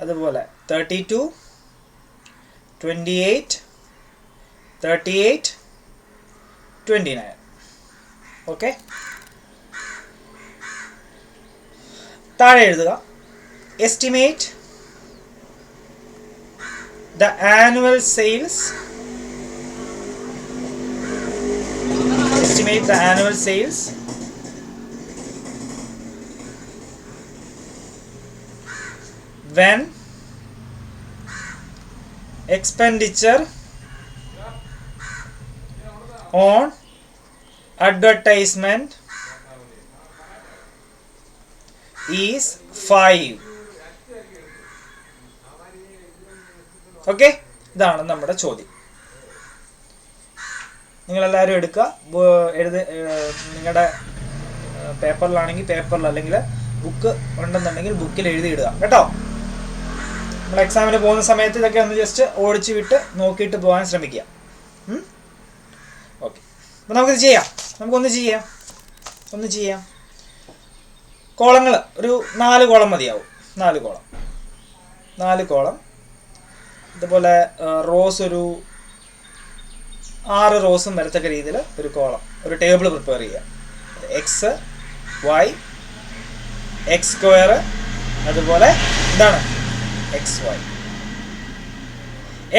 അതുപോലെ 32, 28, 38, 29. ഓക്കെ, താഴെ എഴുതുക. Estimate the annual sales. Estimate the annual sales when expenditure on advertisement is 5. Okay, ഇതാണ് നമ്മുടെ ചോദ്യം. നിങ്ങളെല്ലാവരും എടുക്കുക, നിങ്ങളുടെ പേപ്പറിലാണെങ്കിൽ പേപ്പറിൽ, അല്ലെങ്കിൽ ബുക്ക് ഉണ്ടെന്നുണ്ടെങ്കിൽ ബുക്കിൽ എഴുതിയിടുക കേട്ടോ. നമ്മൾ എക്സാമിന് പോകുന്ന സമയത്ത് ഇതൊക്കെ ഒന്ന് ജസ്റ്റ് ഓടിച്ചു വിട്ട് നോക്കിയിട്ട് പോകാൻ ശ്രമിക്കുക. ഓക്കെ, അപ്പോൾ നമുക്കിത് ചെയ്യാം. ഒന്ന് ചെയ്യാം. കോളങ്ങൾ ഒരു 4 കോളം മതിയാവും. 4 കോളം. ഇതുപോലെ റോസ് ഒരു 6 റോസും വരത്തക്ക രീതിയിൽ ഒരു കോളം, ഒരു ടേബിൾ പ്രിപ്പയർ ചെയ്യുക. എക്സ്, വൈ, എക്സ് സ്ക്വയർ, അതുപോലെ ഇതാണ് എക്സ് വൈ.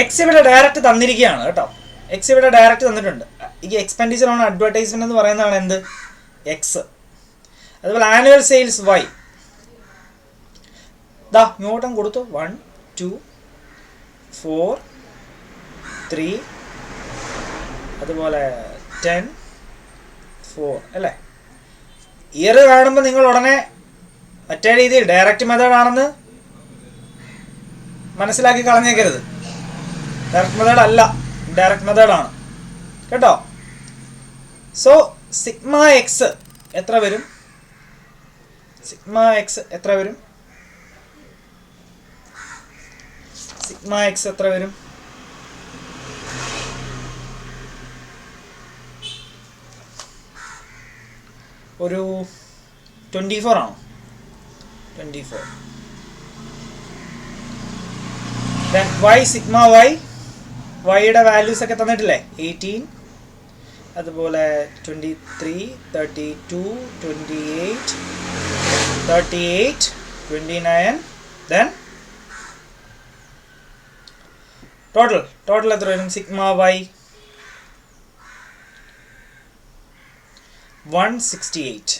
എക്സ് ഇവിടെ ഡയറക്റ്റ് തന്നിരിക്കുകയാണ് കേട്ടോ. എക്സ് ഇവിടെ ഡയറക്റ്റ് തന്നിട്ടുണ്ട്. ഈ എക്സ്പെൻഡിച്ചർ ഓൺ അഡ്വർടൈസ്മെന്റ് എന്ന് പറയുന്നതാണ് എന്ത്? എക്സ്. അതുപോലെ ആനുവൽ സെയിൽസ് വൈ. ദാ ഇങ്ങോട്ടും കൊടുത്തു. 1, 2, 4, 3, അതുപോലെ 10, 4 അല്ലേ. ഇയർ കാണുമ്പോൾ നിങ്ങൾ ഉടനെ മറ്റേ രീതിയിൽ ഡയറക്റ്റ് മെത്തേഡ് ആണെന്ന് മനസ്സിലാക്കി കളഞ്ഞേക്കരുത്. ഡയറക്റ്റ് മെത്തേഡ് അല്ല, ഇൻഡയറക്റ്റ് മെത്തേഡാണ് കേട്ടോ. സോ സിഗ്മ എക്സ് എത്ര വരും? സിഗ്മ എക്സ് എത്ര വരും? ഒരു 24 ആണോ? 24. Then y സിഗ്മ വൈ, വൈയുടെ വാല്യൂസ് ഒക്കെ തന്നിട്ടില്ലേ? 18, അതുപോലെ 23, 32, 28, 38, 29. Then ടോട്ടൽ എത്ര വരും? Sigma y 168.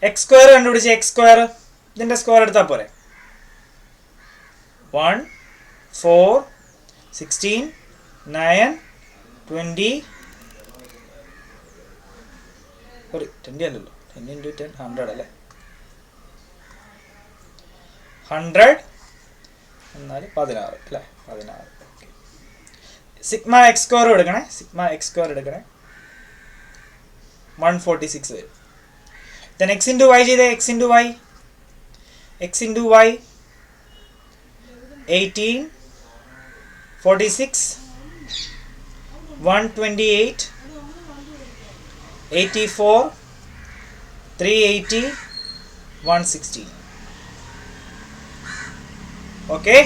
എക്സ് സ്ക്വയർ കണ്ടുപിടിച്ച് എക്സ് സ്ക്വയർ ഇതിന്റെ സ്ക്വയർ എടുത്താൽ പോരെ? 1, 4, 16, 9, 20. സോറി 20 അല്ലല്ലോ, 10 × 10 100 അല്ലേ? 100 എന്നാൽ 16 അല്ലേ? 16. സിഗ്മ എക്സ് സ്ക്വയർ എടുക്കണേ. 146 വരും. then x into y ചെയ്തേ. x into y 18, 46, 128, 84, 380, 116. Okay,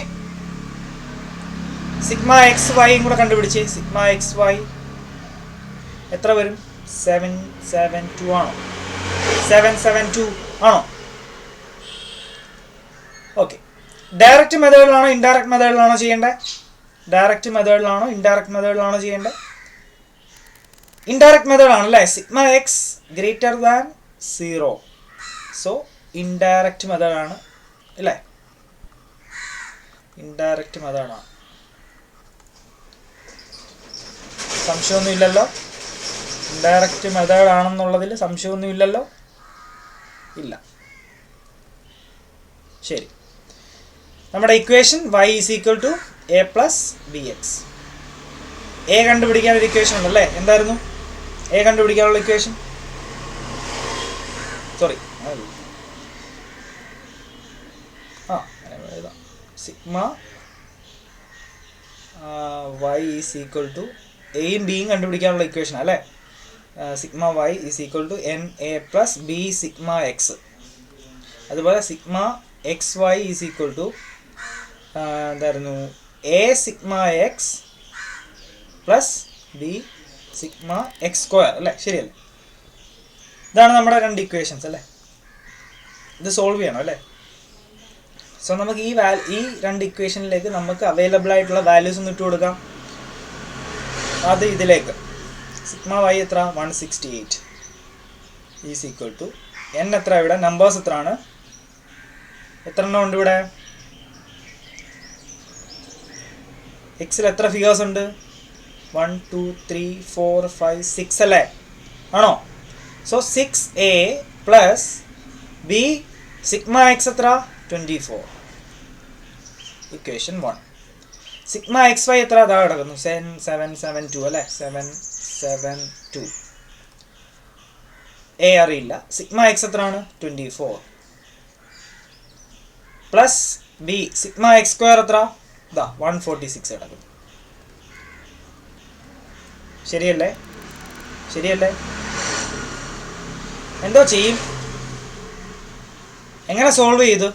sigma X വൈയും കൂടെ കണ്ടുപിടിച്ചേ. സിഗ്മ എക്സ് വൈ എത്ര വരും? 772 ആണോ? 772 ആണോ? ഓക്കെ, ഡയറക്റ്റ് മെത്തേഡിലാണോ ഇൻഡയറക്റ്റ് മെത്തേഡിലാണോ ചെയ്യേണ്ടത്? ഡയറക്റ്റ് മെത്തേഡിലാണോ ഇൻഡയറക്റ്റ് മെത്തേഡിലാണോ ചെയ്യേണ്ടത്? ഇൻഡയറക്റ്റ് മെത്തേഡ് ആണല്ലേ. Sigma X greater than 0. So indirect മെത്തേഡാണ് അല്ലേ? ഇൻഡയറക്റ്റ് മെത്തേഡാണ്. സംശയമൊന്നും ഇല്ലല്ലോ? ഇൻഡയറക്റ്റ് മെത്തേഡ് ആണെന്നുള്ളതിൽ സംശയമൊന്നും ഇല്ലല്ലോ? ഇല്ല. ശരി, നമ്മുടെ equation y = a + bx. A കണ്ടുപിടിക്കാൻ ഒരു ഇക്വേഷൻ ഉണ്ടല്ലേ? എന്തായിരുന്നു എ കണ്ടുപിടിക്കാനുള്ള ഇക്വേഷൻ? സോറി, എഴുതാം. Sigma Y is equal to എയും ബിയും കണ്ടുപിടിക്കാനുള്ള ഇക്വേഷൻ അല്ലേ. Sigma Y is equal to N A plus B sigma X. അതുപോലെ sigma X Y is equal to എന്തായിരുന്നു A sigma X plus B sigma X square അല്ലേ. ശരിയല്ലേ? ഇതാണ് നമ്മുടെ രണ്ട് ഇക്വേഷൻസ് അല്ലേ. ഇത് സോൾവ് ചെയ്യണം അല്ലേ. സോ നമുക്ക് ഈ രണ്ട് ഇക്വേഷനിലേക്ക് നമുക്ക് അവൈലബിൾ ആയിട്ടുള്ള വാല്യൂസ് ഒന്ന് ഇട്ട് കൊടുക്കാം. അത് ഇതിലേക്ക് സിഗ്മ വൈ എത്ര 168 ഈസ് ഈക്വൽ ടു എൻ എത്ര, ഇവിടെ നമ്പേഴ്സ് എത്ര ആണ്, എത്ര എണ്ണം ഉണ്ട് ഇവിടെ, എക്സിൽ എത്ര ഫിഗേഴ്സ് ഉണ്ട്, 1 2 3 4 5 6 അല്ലേ, ആണോ? So 6a plus B sigma x എത്ര 24, ഇക്വേഷൻ 1. സിഗ്മ എക്സ് വൈ എത്ര അതാ കിടക്കുന്നു 772 അല്ലേ, 772. എ അറിയില്ല. സിഗ്മ എക്സ് എത്ര ആണ് 24 plus B sigma X square എത്ര ഇതാ 146 കിടക്കുന്നു. ശരിയല്ലേ? ശരിയല്ലേ? എന്തോ ചെയ്യും, എങ്ങനെ സോൾവ് ചെയ്തു?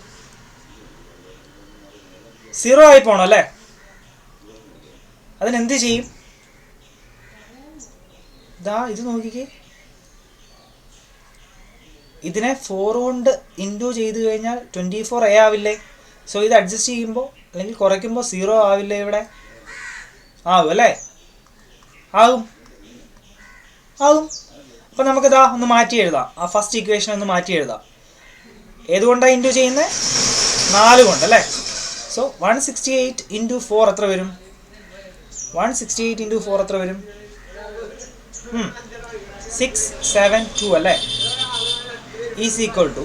0 ആയി പോണം അല്ലേ. അതിനെന്ത് ചെയ്യും? ഇതാ ഇത് നോക്കിക്കേ, ഇതിനെ 4 കൊണ്ട് ഇൻറ്റു ചെയ്ത് കഴിഞ്ഞാൽ 24a ആവില്ലേ. സോ ഇത് അഡ്ജസ്റ്റ് ചെയ്യുമ്പോൾ അല്ലെങ്കിൽ കുറയ്ക്കുമ്പോൾ 0 ആവില്ലേ ഇവിടെ? ആവും അല്ലേ? ആകും. അപ്പം നമുക്കിതാ ഒന്ന് മാറ്റി എഴുതാം. ആ ഫസ്റ്റ് ഇക്വേഷൻ ഒന്ന് മാറ്റി എഴുതാം. ഏതുകൊണ്ടാണ് ഇൻറ്റു ചെയ്യുന്നത്? 4 കൊണ്ട് അല്ലേ. സോ 168 ഇൻറ്റു 4 എത്ര വരും? 168 ഇൻറ്റു 4 എത്ര വരും? 672 അല്ലേ. ഈസ് ഈക്വൽ ടു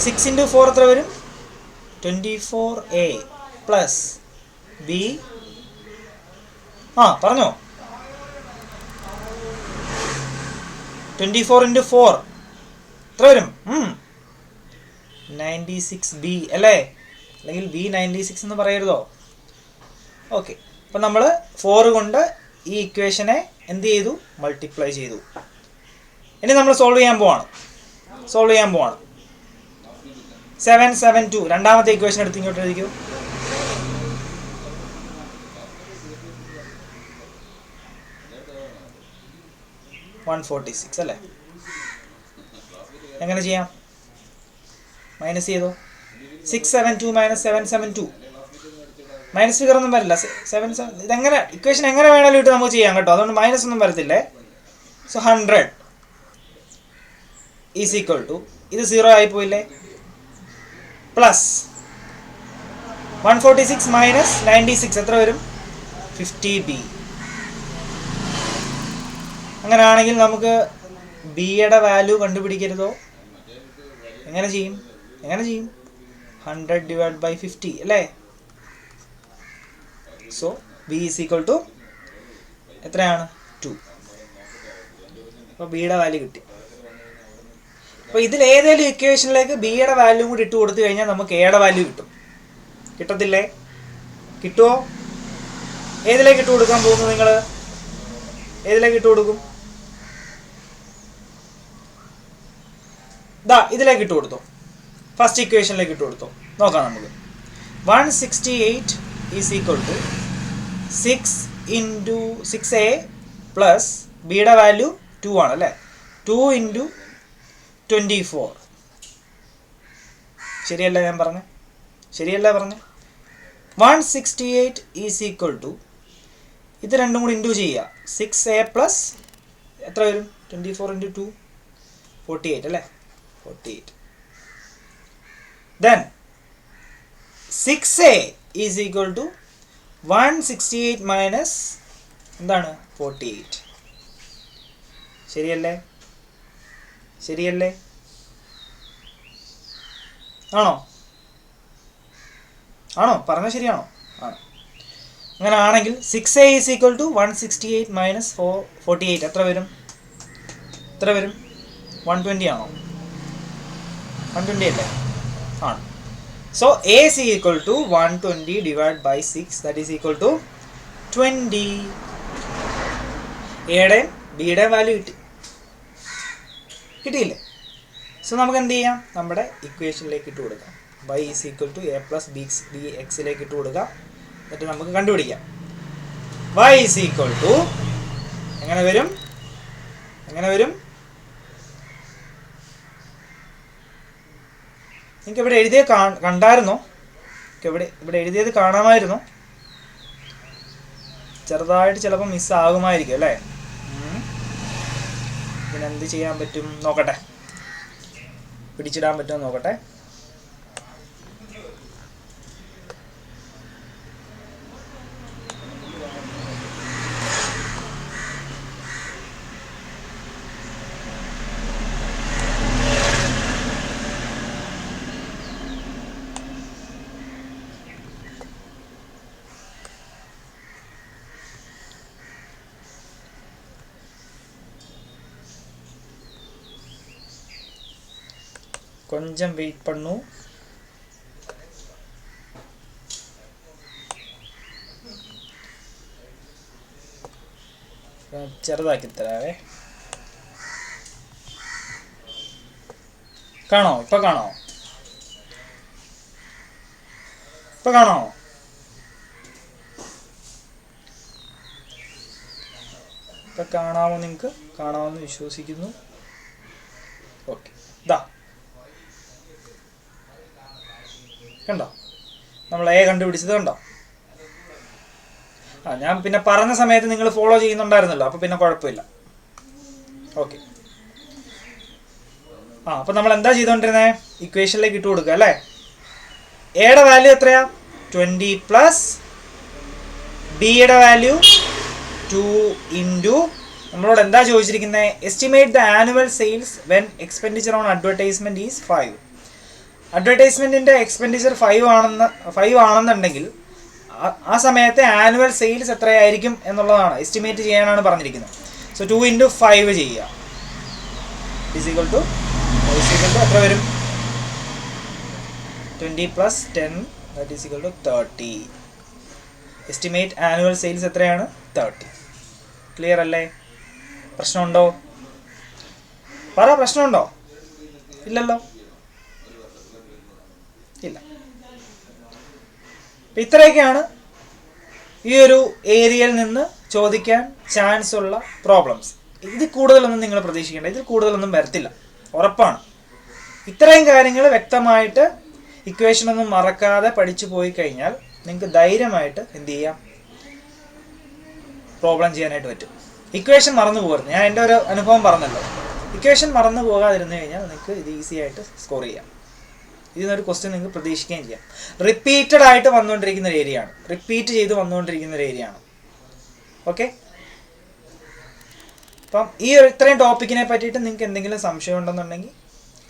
6 ഇൻറ്റു 4 എത്ര വരും? 24a പ്ലസ് ബി പറഞ്ഞോ 24 ഇൻറ്റു 4 എത്ര വരും? 96b അല്ലേ, അല്ലെങ്കിൽ ബി 96 എന്ന് പറയരുതോ. ഓക്കെ, അപ്പം നമ്മൾ 4 കൊണ്ട് ഈ ഇക്വേഷനെ എന്ത് ചെയ്തു? മൾട്ടിപ്ലൈ ചെയ്തു. ഇനി നമ്മൾ സോൾവ് ചെയ്യാൻ പോവാണ്. 772 രണ്ടാമത്തെ ഇക്വേഷൻ എടുത്ത് ഇങ്ങോട്ട് എഴുതിക്കൂ. $146 അല്ലേ. എങ്ങനെ ചെയ്യാം? മൈനസ് ചെയ്തോ. 672 മൈനസ് 772 മൈനസ് ഫിഗർ ഒന്നും വരില്ല. 7 ഇതെങ്ങനെ ഇക്വേഷൻ എങ്ങനെ വേണമെങ്കിലും ഇട്ട് നമുക്ക് ചെയ്യാം കേട്ടോ. അതുകൊണ്ട് മൈനസ് ഒന്നും വരത്തില്ലേ. സോ 100 ഈസ് ഈക്വൽ ടു ഇത് 0 ആയിപ്പോയില്ലേ, പ്ലസ് 146 മൈനസ് 96 എത്ര വരും? 50b. അങ്ങനെയാണെങ്കിൽ നമുക്ക് ബിയുടെ വാല്യൂ കണ്ടുപിടിക്കരുതോ? എങ്ങനെ ചെയ്യും? 100 ഡിവൈഡ് ബൈ 50 അല്ലേ. So b is equal to എത്രയാണ്? 2. അപ്പോൾ ബിയുടെ വാല്യൂ കിട്ടി. അപ്പോൾ ഇതിൽ ഏതെങ്കിലും ഇക്വേഷനിലേക്ക് ബിയുടെ വാല്യൂ കൂടി ഇട്ട് കൊടുത്തു കഴിഞ്ഞാൽ നമുക്ക് എയുടെ വാല്യൂ കിട്ടും. കിട്ടത്തില്ലേ? കിട്ടുമോ? ഏതിലേക്ക് ഇട്ട് കൊടുക്കാൻ പോകുന്നു നിങ്ങൾ? ഏതിലേക്ക് ഇട്ട് കൊടുക്കും? ഇതിലേക്ക് ഇട്ട് കൊടുത്തോ. ഫസ്റ്റ് ഇക്വേഷനിലേക്ക് ഇട്ട് കൊടുത്തോ. നോക്കാം നമുക്ക്. 168 is equal to 6 into 6a plus ബിയുടെ വാല്യൂ 2 ആണ് അല്ലേ. 2 ഇൻറ്റു 24 ശരിയല്ലേ ഞാൻ പറഞ്ഞേ? 168 ഈസ് ഈക്വൽ ടു ഇത് രണ്ടും കൂടി ഇൻറ്റു ചെയ്യുക. 6a പ്ലസ് എത്ര വരും? 24 ഇൻറ്റു 2 48 അല്ലേ. 48. Then 6a is equal to 168 minus എന്താണ്? 48. ശരിയല്ലേ? ആണോ പറഞ്ഞ ശരിയാണോ? ആണ്. അങ്ങനെ ആണെങ്കിൽ 6a is equal to 168 minus 48 എത്ര വരും? 120 ആണോ? 120 അല്ലേ? ആണ്. So A is equal to 120 divided by 6, that is equal to 20. എയുടെയും ബിയുടെയും വാല്യൂ കിട്ടിയില്ലേ? സോ നമുക്ക് എന്ത് ചെയ്യാം, നമ്മുടെ ഇക്വേഷനിലേക്ക് ഇട്ട് കൊടുക്കാം. y is equal to a plus b xയിലേക്ക് ഇട്ട് കൊടുക്കാം. എന്നിട്ട് നമുക്ക് കണ്ടുപിടിക്കാം. y is equal to എങ്ങനെ വരും? നിങ്ങൾക്ക് ഇവിടെ എഴുതിയ കണ്ടായിരുന്നോ? ഇവിടെ എഴുതിയത് കാണാമായിരുന്നോ? ചെറുതായിട്ട് ചിലപ്പോൾ മിസ്സാകുമായിരിക്കും അല്ലേ? ഇതിനെന്ത് ചെയ്യാൻ പറ്റും നോക്കട്ടെ, പിടിച്ചിടാൻ പറ്റുമോ നോക്കട്ടെ. கொஞ்சம் வெயிட் பண்ணும். ചെറുതാക്കി തരാവേ. കാണോ? ഇപ്പൊ കാണോ? ഇപ്പൊ കാണാമോ? നിങ്ങൾക്ക് കാണാമെന്ന് വിശ്വസിക്കുന്നു. ഓക്കെ, ഇതാ കണ്ടോ? നമ്മൾ എ കണ്ടുപിടിച്ചത് കണ്ടോ? ഞാൻ പിന്നെ പറഞ്ഞ സമയത്ത് നിങ്ങൾ ഫോളോ ചെയ്യുന്നുണ്ടായിരുന്നല്ലോ, അപ്പോൾ പിന്നെ കുഴപ്പമില്ല. ഓക്കെ, അപ്പോൾ നമ്മൾ എന്താ ചെയ്തുകൊണ്ടിരുന്നത്? ഇക്വേഷനിലേക്ക് ഇട്ട് കൊടുക്കുക അല്ലേ? എയുടെ വാല്യൂ എത്രയാ? 20 പ്ലസ് ബിയുടെ വാല്യൂ 2 ഇൻറ്റു നമ്മളോട് എന്താ ചോദിച്ചിരിക്കുന്നത്? Estimate the annual sales when expenditure on advertisement is 5. അഡ്വർടൈസ്മെൻറ്റിൻ്റെ എക്സ്പെൻഡിച്ചർ 5 ആണെന്നുണ്ടെങ്കിൽ ആ സമയത്തെ ആനുവൽ സെയിൽസ് എത്രയായിരിക്കും എന്നുള്ളതാണ് എസ്റ്റിമേറ്റ് ചെയ്യാനാണ് പറഞ്ഞിരിക്കുന്നത്. സോ 2 ഇൻറ്റു 5 ചെയ്യുക. ഈക്വൽ ടു എത്ര വരും? 20 plus 10 that is equal to 30. Estimate annual sales എത്രയാണ്? 30. ക്ലിയർ അല്ലേ? പ്രശ്നമുണ്ടോ? പറ, പ്രശ്നമുണ്ടോ? ഇല്ലല്ലോ, ഇല്ല. ഇത്രയൊക്കെയാണ് ഈ ഒരു ഏരിയയിൽ നിന്ന് ചോദിക്കാൻ ചാൻസ് ഉള്ള പ്രോബ്ലംസ്. ഇതിൽ കൂടുതലൊന്നും നിങ്ങൾ പ്രതീക്ഷിക്കേണ്ട, ഇതിൽ കൂടുതലൊന്നും വരത്തില്ല, ഉറപ്പാണ്. ഇത്രയും കാര്യങ്ങൾ വ്യക്തമായിട്ട് ഇക്വേഷനൊന്നും മറക്കാതെ പഠിച്ചു പോയി കഴിഞ്ഞാൽ നിങ്ങൾക്ക് ധൈര്യമായിട്ട് എന്ത് ചെയ്യാം, പ്രോബ്ലം ചെയ്യാനായിട്ട് പറ്റും. ഇക്വേഷൻ മറന്നു പോകരുത്. ഞാൻ എൻ്റെ ഒരു അനുഭവം പറഞ്ഞല്ലോ. ഇക്വേഷൻ മറന്നു പോകാതിരുന്നു കഴിഞ്ഞാൽ നിങ്ങൾക്ക് ഇത് ഈസി ആയിട്ട് സ്കോർ ചെയ്യാം. ഇതിനൊരു ക്വസ്റ്റ്യൻ നിങ്ങൾക്ക് പ്രതീക്ഷിക്കുകയും ചെയ്യാം. റിപ്പീറ്റഡ് ആയിട്ട് വന്നുകൊണ്ടിരിക്കുന്ന ഒരു ഏരിയ ആണ്, റിപ്പീറ്റ് ചെയ്ത് വന്നുകൊണ്ടിരിക്കുന്ന ഒരു ഏരിയ ആണ്. ഓക്കെ, അപ്പം ഈ ഇത്രയും ടോപ്പിക്കിനെ പറ്റിയിട്ട് നിങ്ങൾക്ക് എന്തെങ്കിലും സംശയം ഉണ്ടെന്നുണ്ടെങ്കിൽ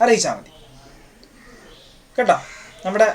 അറിയിച്ചാൽ മതി കേട്ടോ. നമ്മുടെ